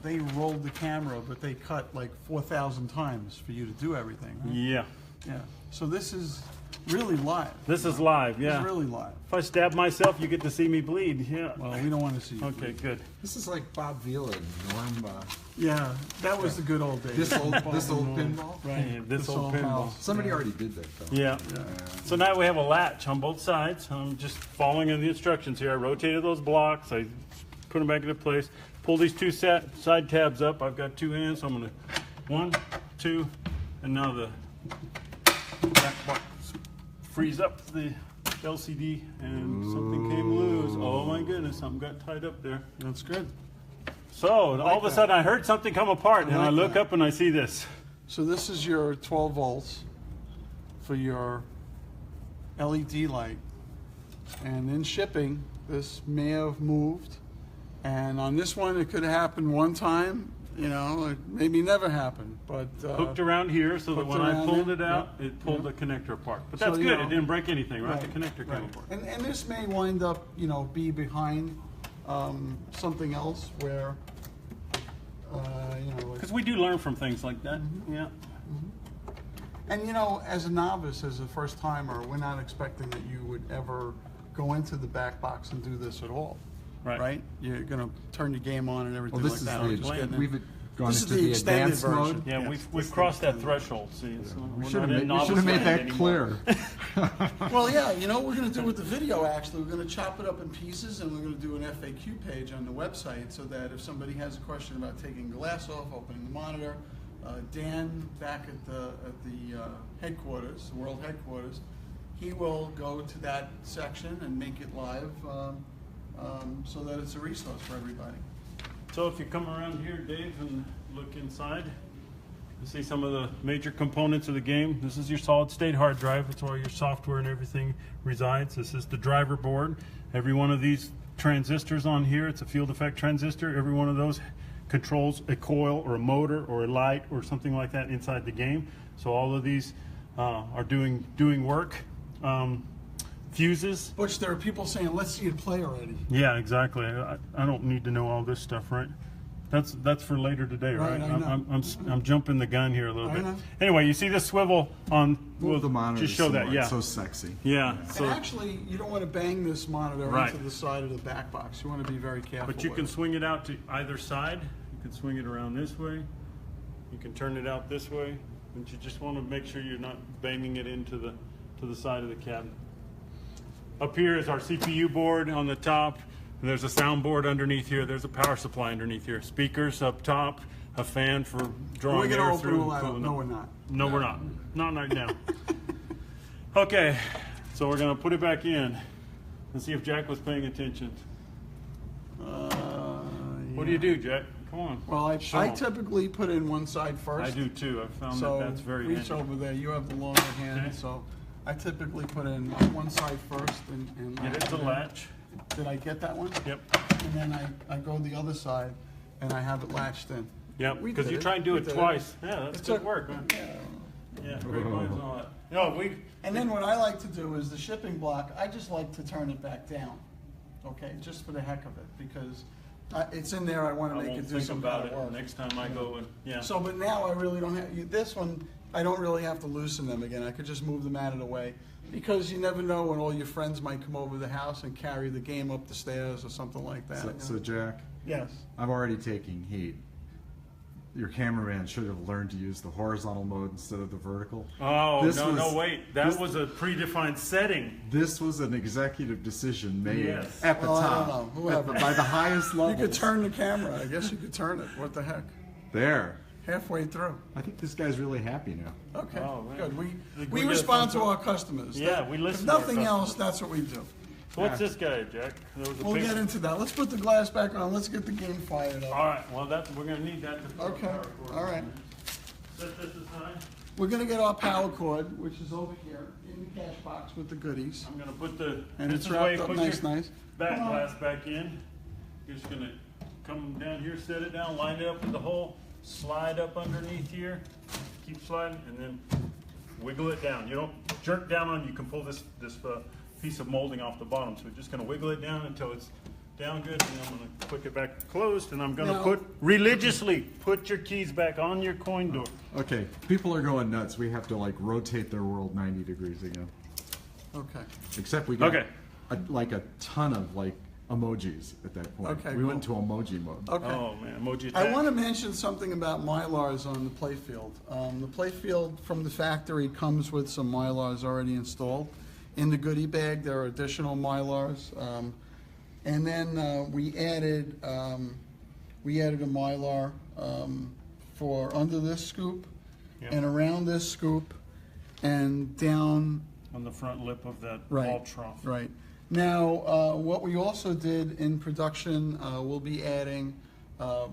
they rolled the camera, but they cut like 4,000 times for you to do everything, right? Yeah. Yeah. So this is really live. This is live, yeah. It's really live. If I stab myself, you get to see me bleed. Yeah. Well, we don't want to see you. Okay, good. This is like Bob Vila and Norm. Yeah, that was the good old days. This old pinball. Right. Yeah, this old pinball. house. Somebody already did that though. Yeah. So now we have a latch on both sides. I'm just following in the instructions here. I rotated those blocks. I put them back into place. Pull these two side tabs up. I've got two hands, so I'm going to 1, 2, and now the back box frees up the LCD, and something came loose. Oh my goodness, something got tied up there. That's good. So all of a sudden I heard something come apart, and I look up and I see this. So this is your 12 volts for your LED light. And in shipping, this may have moved. And on this one, it could have happened one time, you know, it maybe never happened, but Hooked around here so that when I pulled it out, yeah, it pulled the connector apart. But So, that's you good, know, it didn't break anything, right? right, The connector came right. apart. And this may wind up, you know, be behind something else where, you know, like, Because we do learn from things like that, yeah. and you know, as a novice, as a first timer, we're not expecting that you would ever go into the back box and do this at all. Right. Right? You're gonna turn your game on and everything Well, like this is that. the We're just getting in. we've gone This is into the the extended advanced version. mode. Yeah, Yeah, we've crossed that threshold, see. It's, We we're should not in have novice made land that anymore. clear. Well, yeah, you know what we're going to do with the video, actually? We're going to chop it up in pieces, and we're going to do an FAQ page on the website so that if somebody has a question about taking glass off, opening the monitor, Dan back at the headquarters, the world headquarters, he will go to that section and make it live so that it's a resource for everybody. So if you come around here, Dave, and look inside, you see some of the major components of the game. This is your solid state hard drive. That's where your software and everything resides. This is the driver board. Every one of these transistors on here, it's a field effect transistor. Every one of those controls a coil or a motor or a light or something like that inside the game. So all of these are doing work. Fuses. Butch, there are people saying, let's see it play already. Yeah, exactly. I don't need to know all this stuff, right? That's for later today, right? Right, I know. I'm jumping the gun here a little I bit. know. Anyway, you see this swivel on? Move the monitor. Just show some that, more. yeah, It's so sexy. yeah. And So, actually, you don't want to bang this monitor Right. into the side of the back box. You want to be very careful. but you with can it. swing it out to either side. You can swing it around this way. You can turn it out this way, but you just want to make sure you're not banging it into the side of the cabinet. Up here is our CPU board on the top. And there's a sound board underneath here. There's a power supply underneath here. Speakers up top. A fan for drawing We're going to air open through. all that up. cooling No, up. we're not. No, we're not. Not right now. Okay, so we're going to put it back in and see if Jack was paying attention. What do you do, Jack? Come on. Well, Show I 'em. typically put in one side first. I do too. I found So that that's very reach handy. over there. You have the longer hand, Okay. so I typically put in one side first and Get it to latch. Did I get that one? Yep. And then I go the other side and I have it latched in. Yep. We Because did you it. try and do We it did it. twice. Yeah, that's It good took- work, man. Yeah. Yeah, great minds and all that. No, And then what I like to do is the shipping block, I just like to turn it back down, okay, just for the heck of it, because it's in there, I want I to make won't it do think some about kind of it work. next time I go and, yeah. So, but now I really don't have, this one, I don't really have to loosen them again. I could just move them out of the way. Because you never know when all your friends might come over the house and carry the game up the stairs or something like that. you know? So Jack, Yes. I'm already taking heat. Your cameraman should have learned to use the horizontal mode instead of the vertical. Oh, This no, was- wait. That was a predefined setting. This was an executive decision made Yes. at the Well, I don't top, know. Whoever. by the highest You level. could turn the camera. I guess you could turn it. What the heck? There. halfway through. I think this guy's really happy now. Okay, Oh, man. good. Like, We we respond get to a our customers. Yeah, we listen If to our nothing else, customers. that's what we do. So what's this guy, Jack? There was a We'll big- get into that. Let's put the glass back on. Let's get the game fired up. All right. Well, we're gonna need that to. Okay, all right. Set this aside. We're gonna get our power cord, which is over here in the cash box with the goodies. I'm gonna put the. And this it's is the way wrapped you up put nice, your nice. back Come on. glass back in. You're just gonna come down here, set it down, line it up with the hole, slide up underneath here, keep sliding, and then wiggle it down. You don't jerk down on. You can pull this piece of molding off the bottom. So we're just gonna wiggle it down until it's down good, and then I'm gonna click it back closed, and I'm gonna Now- put your keys back on your coin door. Okay, people are going nuts. We have to like rotate their world 90 degrees again. Okay. Except we got Okay. like a ton of like emojis at that point. Okay, we went to cool. emoji mode. Okay. Oh man, emoji I attack. want to mention something about Mylars on the playfield. The playfield from the factory comes with some Mylars already installed. In the goodie bag, there are additional Mylars. And then we added a Mylar for under this scoop Yep. and around this scoop and down. on the front lip of that Right. wall trough. Right. Now, what we also did in production, we'll be adding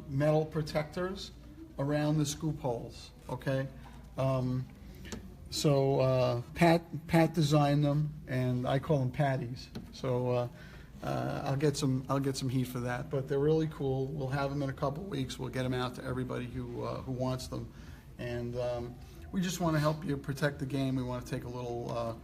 metal protectors around the scoop holes. Okay. So Pat designed them, and I call them patties. So I'll get some heat for that. But they're really cool. We'll have them in a couple weeks. We'll get them out to everybody who wants them, and we just want to help you protect the game. We want to take a little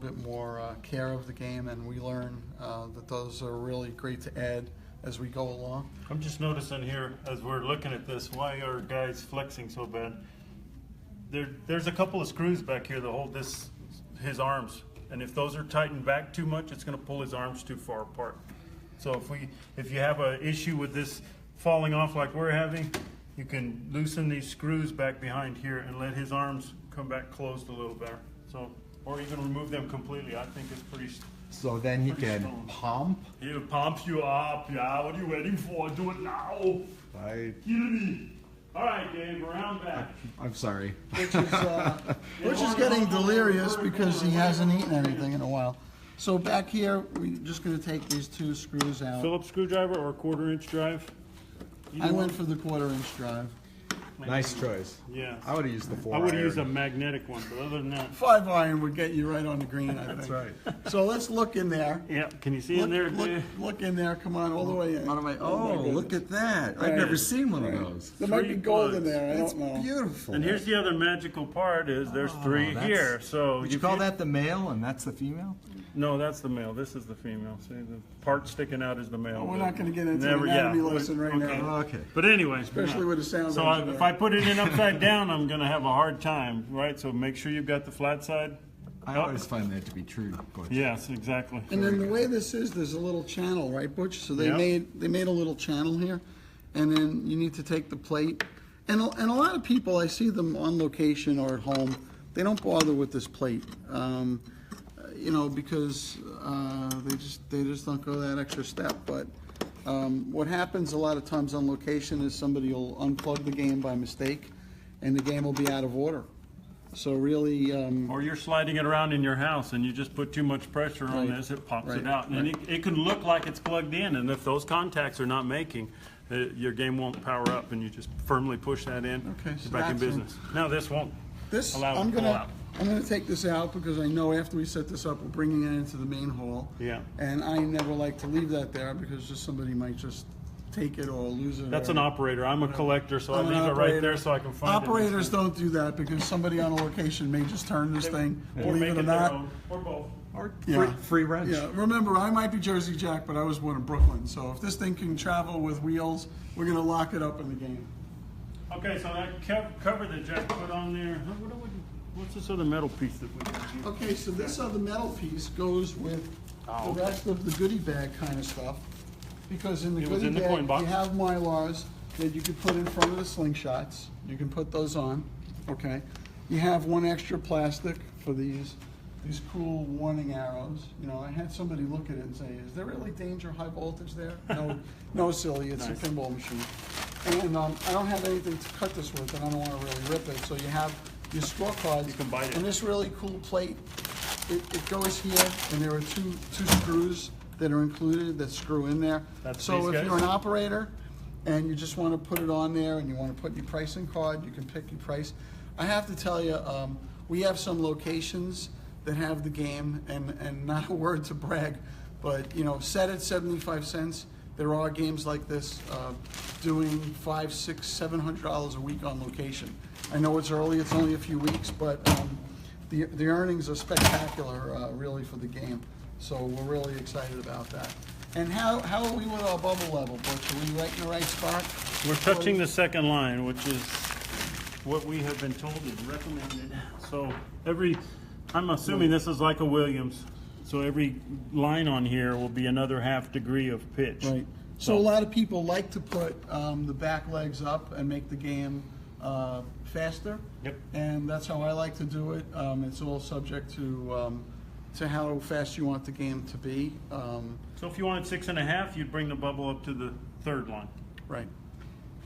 bit more care of the game, and we learn that those are really great to add as we go along. I'm just noticing here as we're looking at this, why are guys flexing so bad? There's a couple of screws back here that hold his arms, and if those are tightened back too much, it's going to pull his arms too far apart. So if you have an issue with this falling off like we're having, you can loosen these screws back behind here and let his arms come back closed a little better. So, or even remove them completely. I think it's pretty. So then he Pretty can strong. pump. He pumps you up. Yeah, what are you waiting for? Do it now. Kill me. All right, Dave, around back. I'm sorry. Butch is getting delirious because he hasn't eaten anything in a while. So back here, we're just going to take these two screws out. Phillips screwdriver or 1/4-inch drive? I went for the 1/4-inch drive. Nice choice. Yeah. I would have used the 4 I would have iron. used a magnetic one, but other than that. 5 iron would get you right on the green, I think. That's right. So let's look in there. Yeah, can you see in there, Look, Dave? look in there. Come on, all the way in. Out of my, my oh, goodness. look at that. I've Right. never seen one of those. There might be 3 gold in plugs. there. I It's don't know. beautiful. And here's the other magical part is there's 3 that's- here. So Would you if call that the male and that's the female? No, that's the male. This is the female. See, the part sticking out is the male. We're not going to get into Never- an anatomy yeah. lesson right Okay. now. Okay. But anyway, Especially with the sound So engineer. if I put it in upside down, I'm going to have a hard time, right? So make sure you've got the flat side. I up. always find that to be true. Butch. Yes, exactly. And then the way this is, there's a little channel, right, Butch? So they Yep. made a little channel here, and then you need to take the plate. And a lot of people, I see them on location or at home, they don't bother with this plate, because they just don't go that extra step. But what happens a lot of times on location is somebody will unplug the game by mistake, and the game will be out of order. So really, Or you're sliding it around in your house and you just put too much pressure on Right. this, it pops Right. it out. And it can look like it's plugged in, and if those contacts are not making, your game won't power up, and you just firmly push that in, Okay, so you're back in that's business. Now this won't this, allow it I'm to pull gonna out. take this out because I know after we set this up, we're bringing it into the main hall. Yeah. And I never like to leave that there because just somebody might just take it or lose it. That's or, an operator. I'm a collector, so I I'm an leave it right operator. there so I can find Operators it. don't do that because somebody on a location may just turn this thing, Or believe make it or it their not. own, or both. Or Yeah. free wrench. Yeah, remember, I might be Jersey Jack, but I was born in Brooklyn. So if this thing can travel with wheels, we're going to lock it up in the game. Okay, so that cover that Jack put on there, what's this other metal piece that we got here? Okay, so this other metal piece goes with Oh, the rest of the goodie bag kind of stuff. Because in the It was goodie in the bag, coin box? you have Mylars that you could put in front of the slingshots. You can put those on, okay? You have one extra plastic for these cool warning arrows. I had somebody look at it and say, is there really danger high voltage there? No, no, silly, it's Nice. a pinball machine. And I don't have anything to cut this with, and I don't want to really rip it. So you have your scorecards. You can bite it. And this really cool plate, it goes here, and there are two screws that are included that screw in there. That's so these if guys? you're an operator and you just want to put it on there and you want to put your pricing card, you can pick your price. I have to tell you, we have some locations that have the game, and not a word to brag, but you know, set at 75 cents. There are games like this doing $500, $600, $700 a week on location. I know it's early; it's only a few weeks, but the earnings are spectacular, really, for the game. So we're really excited about that. And how are we with our bubble level, Butch? Are we right in the right spot? We're touching the second line, which is what we have been told is recommended. So I'm assuming this is like a Williams. So every line on here will be another half degree of pitch. Right. So a lot of people like to put the back legs up and make the game faster. Yep. And that's how I like to do it. It's all subject to how fast you want the game to be. So if you wanted 6.5, you'd bring the bubble up to the third line. Right.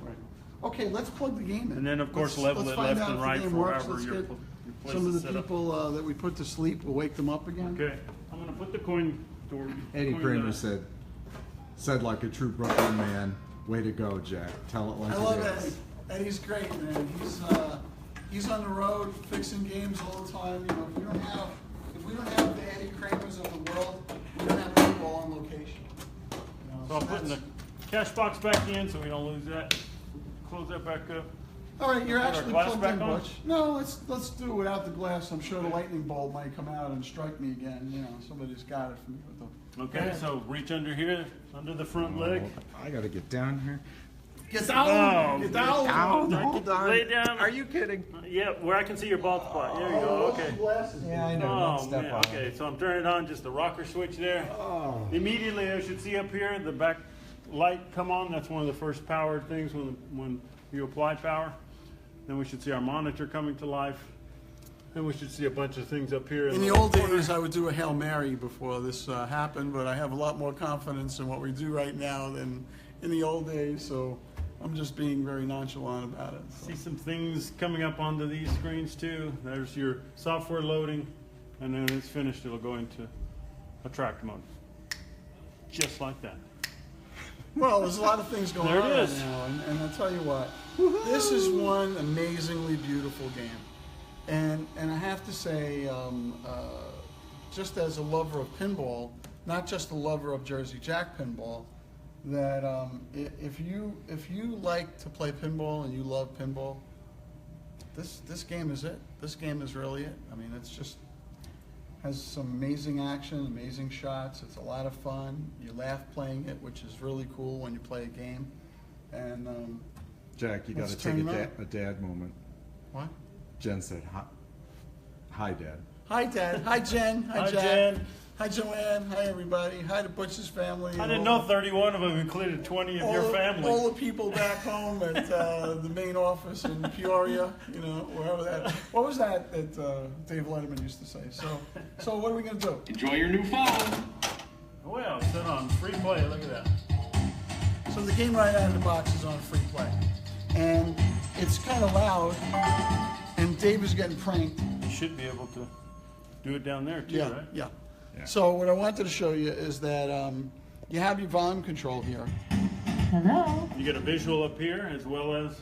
Right. Okay, let's plug the game in. And then, of course, Let's level it find left out and if the right game for works. wherever Let's your get place some of is the set up. people that we put to sleep. We'll wake them up again. Okay, I'm going to put the coin toward Eddie Kramer said like a true Brooklyn man, way to go, Jack. Tell it like I it love is. Eddie. Eddie's great, man. He's on the road fixing games all the time. You know, if we don't have the Eddie Kramers of the world, we don't have people on location. You know, So I'm putting the cash box back in so we don't lose that. Close that back up. all right, you're Put our actually glass plugged back in, on? Butch. No, let's do it without the glass. I'm sure the lightning bolt might come out and strike me again. You know, somebody's got it for me with the. Okay, so reach under here, under the front leg. I gotta get down here. Get down! Get down! Hold on. Lay down. Are you kidding? Yeah, where I can see your bald spot. There you go. Okay. Yeah, I know. Oh, Don't step man. on it. Okay, so I'm turning it on, just the rocker switch there. Oh. Immediately, I should see up here the back light come on. That's one of the first powered things when you apply power. Then we should see our monitor coming to life. Then we should see a bunch of things up here. In the old days, I would do a Hail Mary before this happened, but I have a lot more confidence in what we do right now than in the old days, so I'm just being very nonchalant about it. So. See some things coming up onto these screens too. There's your software loading, and then when it's finished, it'll go into attract mode. Just like that. Well, there's a lot of things going There on it right is. now, and I'll tell you what, this is one amazingly beautiful game. And I have to say, just as a lover of pinball, not just a lover of Jersey Jack Pinball, that if you like to play pinball and you love pinball, this game is it. This game is really it. I mean, it's just has some amazing action, amazing shots. It's a lot of fun. You laugh playing it, which is really cool when you play a game. And Jack, you Let's gotta take turn it a dad moment. what? Jen said, hi, Dad. Hi, Dad. Hi, Jen. Hi, Hi, Jack. Jen. Hi, Joanne. Hi, everybody. Hi to Butch's family. I didn't know 31 of them included 20 of your family. All the people back home at the main office in Peoria, you know, wherever that. What was that Dave Letterman used to say? So what are we going to do? Enjoy your new phone. Well, it's set on free play. Look at that. So the game right out of the box is on free play. And it's kind of loud, and Dave is getting pranked. You should be able to do it down there too, Yeah, right? yeah. Yeah. So what I wanted to show you is that you have your volume control here. Hello. You get a visual up here as well as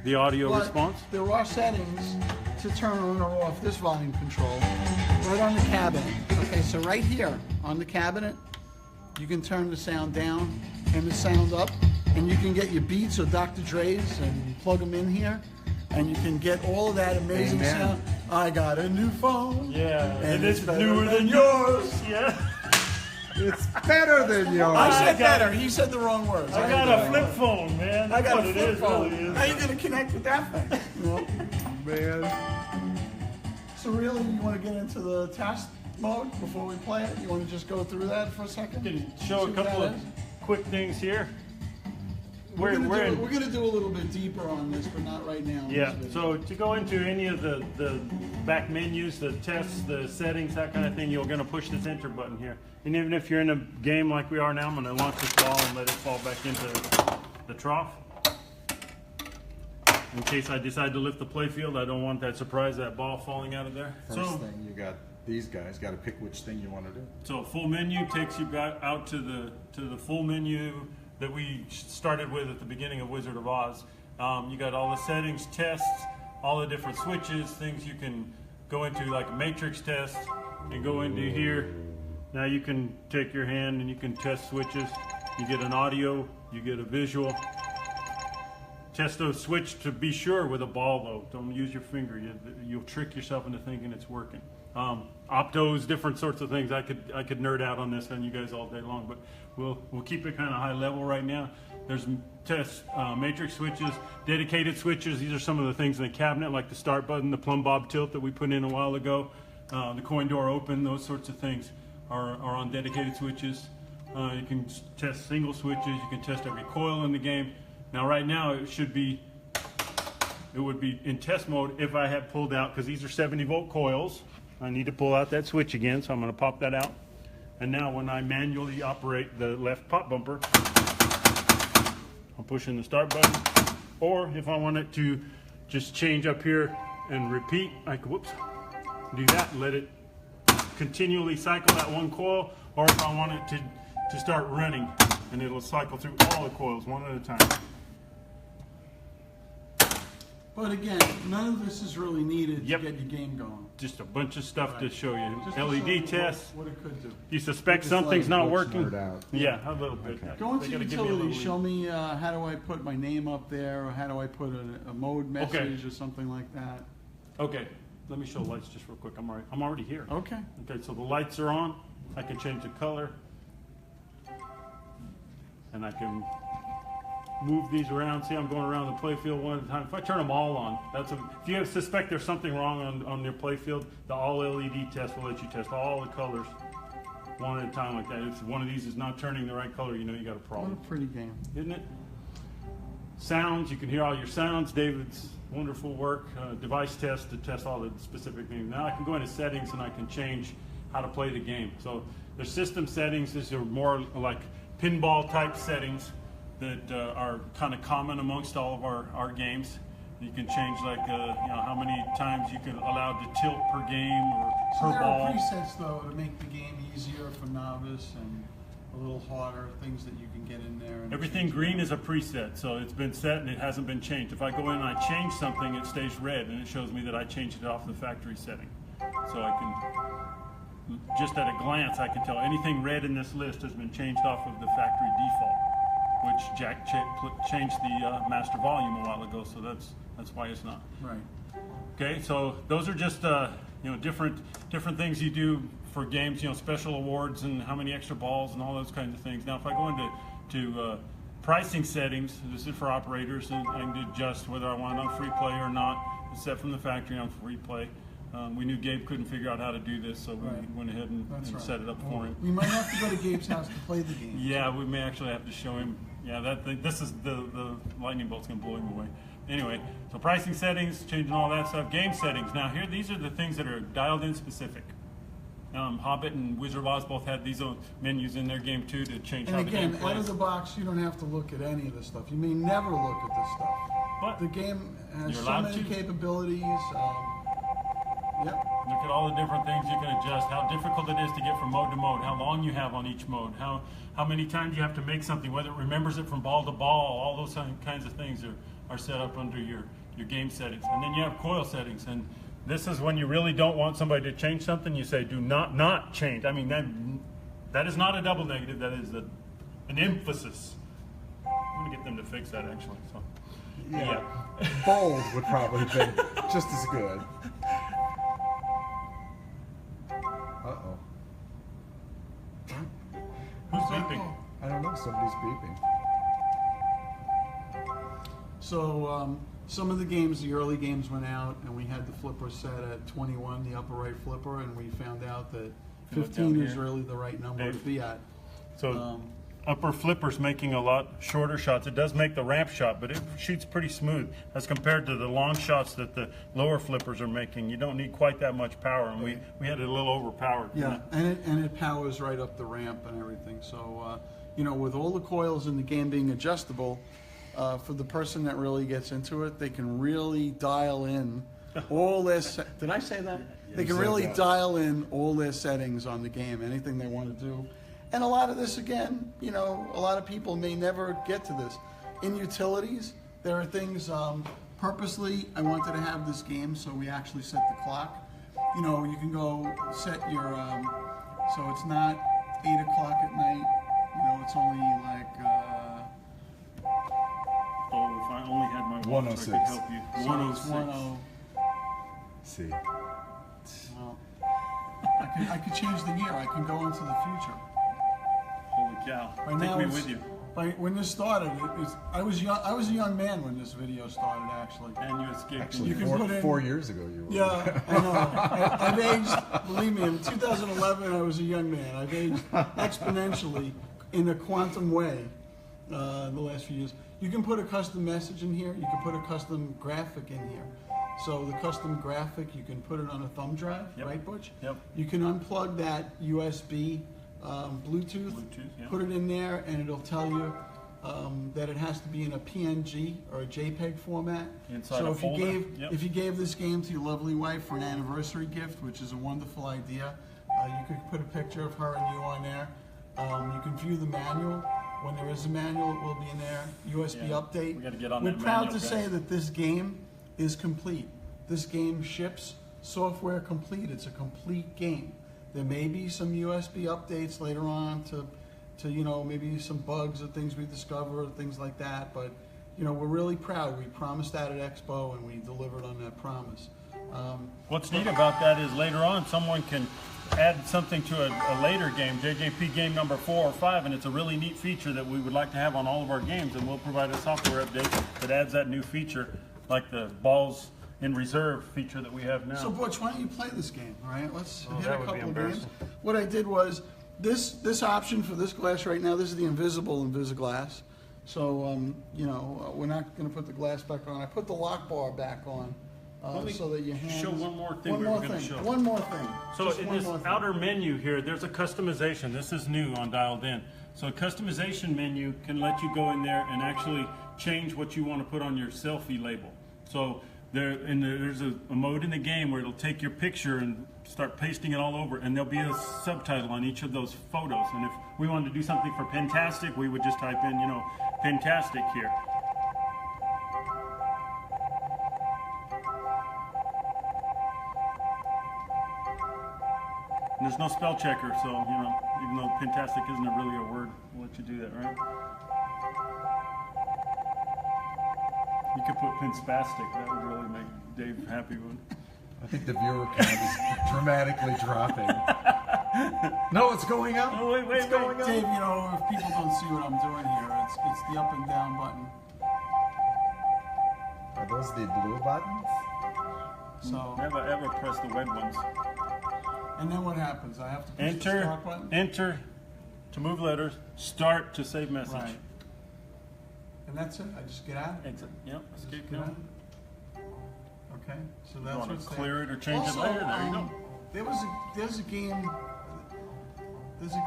the audio But response. there are settings to turn on or off this volume control right on the cabinet. Okay, so right here on the cabinet, you can turn the sound down and the sound up, and you can get your Beats or Dr. Dre's and plug them in here, and you can get all of that amazing Amen. sound. I got a new phone. Yeah, And it's it's better newer than than yours. Yeah. It's better than yours. I said I got- better. He said the wrong words. I got a flip phone, man. I That's got what a it flip is, phone. really is. How are you going to connect with that thing? You know? Man. So really, you want to get into the test mode before we play it? You want to just go through that for a second? Can show See a what couple that of is? quick things here. We're gonna do a little bit deeper on this, but not right now. Yeah, so to go into any of the back menus, the tests, the settings, that kind of thing, you're going to push this enter button here. And even if you're in a game like we are now, I'm going to launch this ball and let it fall back into the trough. In case I decide to lift the play field, I don't want that surprise, that ball falling out of there. First thing, you got these guys got to pick which thing you want to do. So full menu takes you back out to the full menu that we started with at the beginning of Wizard of Oz. You got all the settings, tests, all the different switches, things you can go into, like a matrix test. You go into here. Now you can take your hand and you can test switches. You get an audio, you get a visual. Test a switch to be sure with a ball though. Don't use your finger. You'll trick yourself into thinking it's working. Optos, different sorts of things. I could nerd out on this on you guys all day long, but we'll keep it kind of high level right now. There's test matrix switches, dedicated switches. These are some of the things in the cabinet, like the start button, the plumb bob tilt that we put in a while ago, the coin door open. Those sorts of things are on dedicated switches. You can test single switches. You can test every coil in the game. Now, right now, it would be in test mode if I had pulled out, because these are 70-volt coils. I need to pull out that switch again, so I'm going to pop that out. And now when I manually operate the left pop bumper, I'm pushing the start button. Or if I want it to just change up here and repeat, I can, do that and let it continually cycle that one coil. Or if I want it to start running, and it'll cycle through all the coils one at a time. But again, none of this is really needed to get your game going. Just a bunch of stuff to show you. Just LED tests. What it could do. You suspect something's not working? Out. Yeah, a little bit. Okay. Go into utilities, show me how do I put my name up there, or how do I put a mode message or something like that. Okay, let me show lights just real quick. I'm already here. Okay. Okay, so the lights are on. I can change the color. And I can move these around. See, I'm going around the playfield one at a time. If I turn them all on, if you suspect there's something wrong on your playfield, the all LED test will let you test all the colors one at a time like that. If one of these is not turning the right color, you know you got a problem. What a pretty game. Isn't it? Sounds, you can hear all your sounds. David's wonderful work. Device test to test all the specific things. Now I can go into settings and I can change how to play the game. So there's system settings. These are more like pinball type settings that are kind of common amongst all of our games. You can change like how many times you can allow to tilt per game or per ball. There are presets though to make the game easier for novice and a little harder, things that you can get in there. And everything green is a preset, so it's been set and it hasn't been changed. If I go in and I change something, it stays red and it shows me that I changed it off the factory setting. So I can, just at a glance, I can tell anything red in this list has been changed off of the factory default, which Jack changed the master volume a while ago, so that's why it's not. Right. Okay, so those are just different things you do for games, special awards and how many extra balls and all those kinds of things. Now, if I go into pricing settings, this is for operators, and I can adjust whether I want it on free play or not. It's set from the factory on free play. We knew Gabe couldn't figure out how to do this, so we went ahead and set it up for him. We might have to go to Gabe's house to play the game. Yeah, we may actually have to show him. Yeah, this is the lightning bolt's gonna blow him away. Anyway, so pricing settings, changing all that stuff. Game settings. Now here, these are the things that are dialed in specific. Hobbit and Wizard of Oz both had these menus in their game too to change how the game plays. And again, out of the box, you don't have to look at any of this stuff. You may never look at this stuff. But the game has so many capabilities. Yep. Look at all the different things you can adjust, how difficult it is to get from mode to mode, how long you have on each mode, how many times you have to make something, whether it remembers it from ball to ball, all those kinds of things are set up under your game settings. And then you have coil settings, and this is when you really don't want somebody to change something, you say do not change. I mean, that is not a double negative, that is an emphasis. I'm gonna get them to fix that actually. So, yeah. Bold would probably have been just as good. Uh-oh. Who's beeping? I don't know, somebody's beeping. So some of the games, the early games went out and we had the flipper set at 21, the upper right flipper, and we found out that 15 is really the right number to be at. So upper flipper's making a lot shorter shots. It does make the ramp shot, but it shoots pretty smooth as compared to the long shots that the lower flippers are making. You don't need quite that much power, and we had it a little overpowered. Yeah, and it powers right up the ramp and everything. So, you know, with all the coils in the game being adjustable, for the person that really gets into it, they can really dial in all this. Did I say that? They can really dial in all their settings on the game, anything they want to do. And a lot of this, again, you know, a lot of people may never get to this. In utilities, there are things, purposely, I wanted to have this game, so we actually set the clock. You know, you can go set your, so it's not 8 o'clock at night, you know, it's only like, Oh, if I only had my watch, I could 106. help you. so it's 106. 10. See. Well, I could change the year, I can go into the future. Holy cow. Right Take now me it's- with you. When this started, I was a young man when this video started, actually. And you escaped. Actually, You can four, put in- 4 years ago you were. Yeah, I know. I've aged, believe me, in 2011 I was a young man. I've aged exponentially in a quantum way in the last few years. You can put a custom message in here. You can put a custom graphic in here. So the custom graphic, you can put it on a thumb drive, Yep. right, Butch? Yep. You can unplug that USB Bluetooth, yeah. put it in there, and it'll tell you that it has to be in a PNG or a JPEG format. Inside so a if folder? you gave Yep. if you gave this game to your lovely wife for an anniversary gift, which is a wonderful idea, you could put a picture of her and you on there. You can view the manual. When there is a manual, it will be in there. USB Yeah, update. we gotta get on We're that proud manual, to say guys. that this game is complete. This game ships software complete. It's a complete game. There may be some USB updates later on to you know, maybe some bugs or things we discover, things like that. But you know, we're really proud. We promised that at Expo, and we delivered on that promise. What's neat about that is later on someone can add something to a later game, JJP game number 4 or 5, and it's a really neat feature that we would like to have on all of our games, and we'll provide a software update that adds that new feature, like the balls in reserve feature that we have now. So Butch, why don't you play this game? All right, let's hit that a would be couple of games. embarrassing. What I did was this option for this glass right now. This is the invisible Invisiglass. So you know, we're not going to put the glass back on. I put the lock bar back on Let me so that your hands. show one more thing One we more were gonna thing. show. One more thing. So Just in one this more thing. outer menu here, there's a customization. This is new on Dialed In. So a customization menu can let you go in there and actually change what you want to put on your selfie label. So there's a mode in the game where it'll take your picture and start pasting it all over, and there'll be a subtitle on each of those photos. And if we wanted to do something for Pintastic, we would just type in, you know, Pintastic here. And there's no spell checker, so, you know, even though Pintastic isn't really a word, we'll let you do that, right? You could put Pinspastic, that would really make Dave happy, wouldn't it? I think the viewer count is dramatically dropping. No, it's going up. Oh, wait, It's going up. Dave, you know, if people don't see what I'm doing here, it's the up and down button. Are those the blue buttons? So Never press the red ones. and then what happens? I have to push the Enter, start button. enter to move letters, start to save message. Right. And that's it. I just get out. Exit, yep, escape Get now. out. Okay, so that's want to what's clear there. it or change it Also, later, there you go. There's a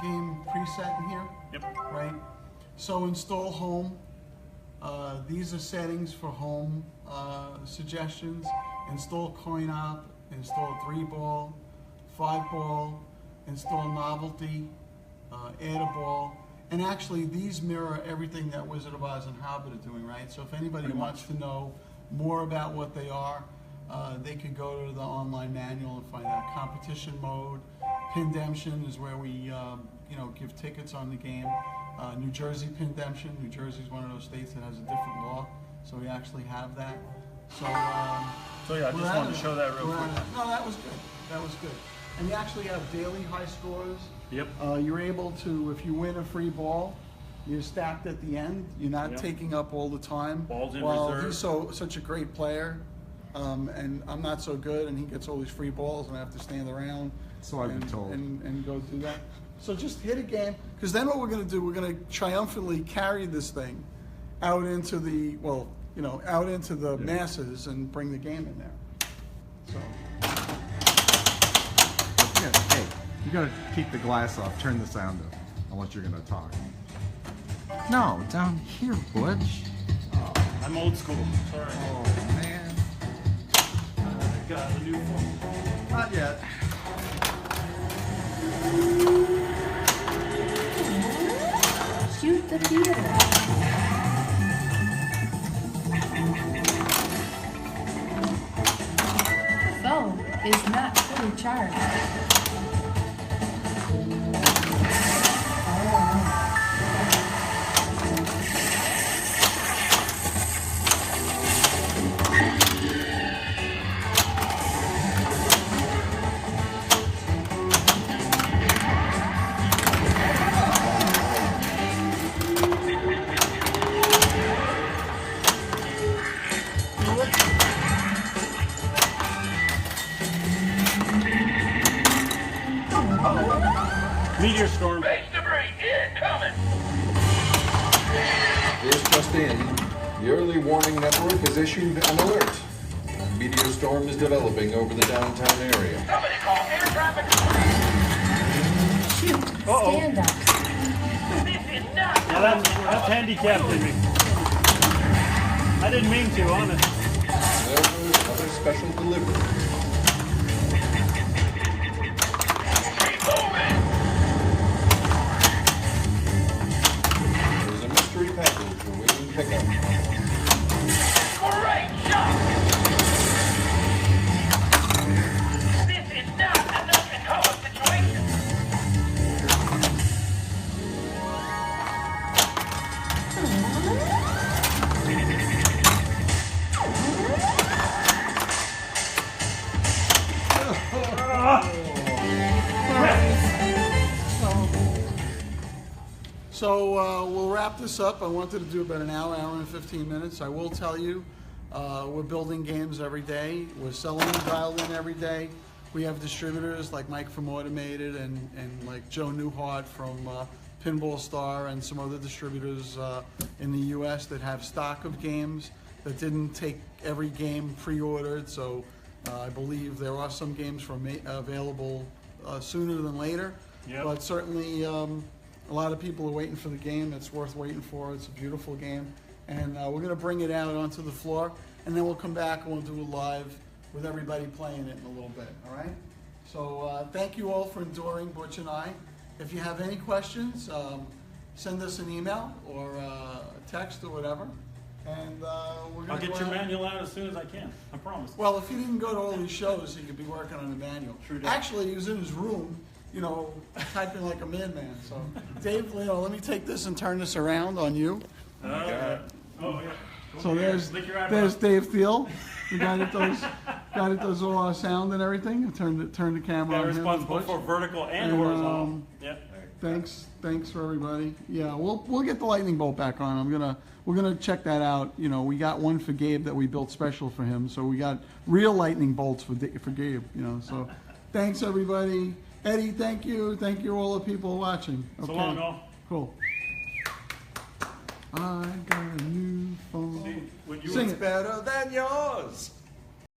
game preset in here, Yep. right? So install home. These are settings for home suggestions. Install coin op. Install 3-ball, 5-ball. Install novelty. Add a ball. And actually, these mirror everything that Wizard of Oz and Hobbit are doing, right? So if anybody wants to know more about what they are, they can go to the online manual and find out. Competition mode, Pindemption is where we you know, give tickets on the game. New Jersey Pindemption. New Jersey is one of those states that has a different law, so we actually have that. So So yeah, I we're just out wanted of to show that real we're quick. out of No, that was good. That was good. And you actually have daily high scores. Yep. You're able to, if you win a free ball, you're stacked at the end. You're not Yep. taking up all the time. Balls in While reserve. he's such a great player, and I'm not so good, and he gets all these free balls, and I have to stand around. So I've been told. And go do that. So just hit a game, because then what we're going to do, we're going to triumphantly carry this thing out into the, well, you know, out into the masses and bring the game in there. So. Yeah, hey, you gotta keep the glass off, turn the sound up, unless you're gonna talk. No, down here, Butch. I'm old school. Sorry. Oh, man. I got a new phone. Not yet. Shoot the theater. Phone is not fully charged. Meteor storm. Base debris incoming. Here's just in. The early warning network has issued an alert. A meteor storm is developing over the downtown area. Somebody call air traffic. Shoot, stand up. This is not. Yeah, that's handicapping me. I didn't mean to, honest. There goes another special delivery. There's a mystery package awaiting pickup. Great shot. This is not a nothing cover situation. So we'll wrap this up. I wanted to do about an hour and 15 minutes. I will tell you, we're building games every day. We're selling them dialed in every day. We have distributors like Mike from Automated and like Joe Newhart from Pinball Star and some other distributors in the U.S. that have stock of games that didn't take every game pre-ordered. So I believe there are some games available sooner than later. Yep. But certainly a lot of people are waiting for the game. It's worth waiting for. It's a beautiful game. And we're going to bring it out onto the floor, and then we'll come back and we'll do it live with everybody playing it in a little bit, all right? So thank you all for enduring Butch and I. If you have any questions, send us an email or a text or whatever. And we're going I'll to get your manual out as soon as I can. I promise. Well, if he didn't go to all these shows, he could be working on the manual. True that. Actually, he was in his room, you know, typing like a madman. So, Dave, you know, let me take this and turn this around on you. Oh, yeah. So there's Lick your eyebrows. Dave Thiel, the guy that does all our sound and everything. Turn the camera Guy on him. responsible Butch. for vertical and And, horizontal. Yep. Thanks for everybody. Yeah, we'll get the lightning bolt back on. We're gonna check that out. You know, we got one for Gabe that we built special for him. So we got real lightning bolts for Gabe. You know, so thanks everybody. Eddie, thank you all the people watching. Okay. So long, all. Cool. I got a new phone. When you Sing it. Better than yours.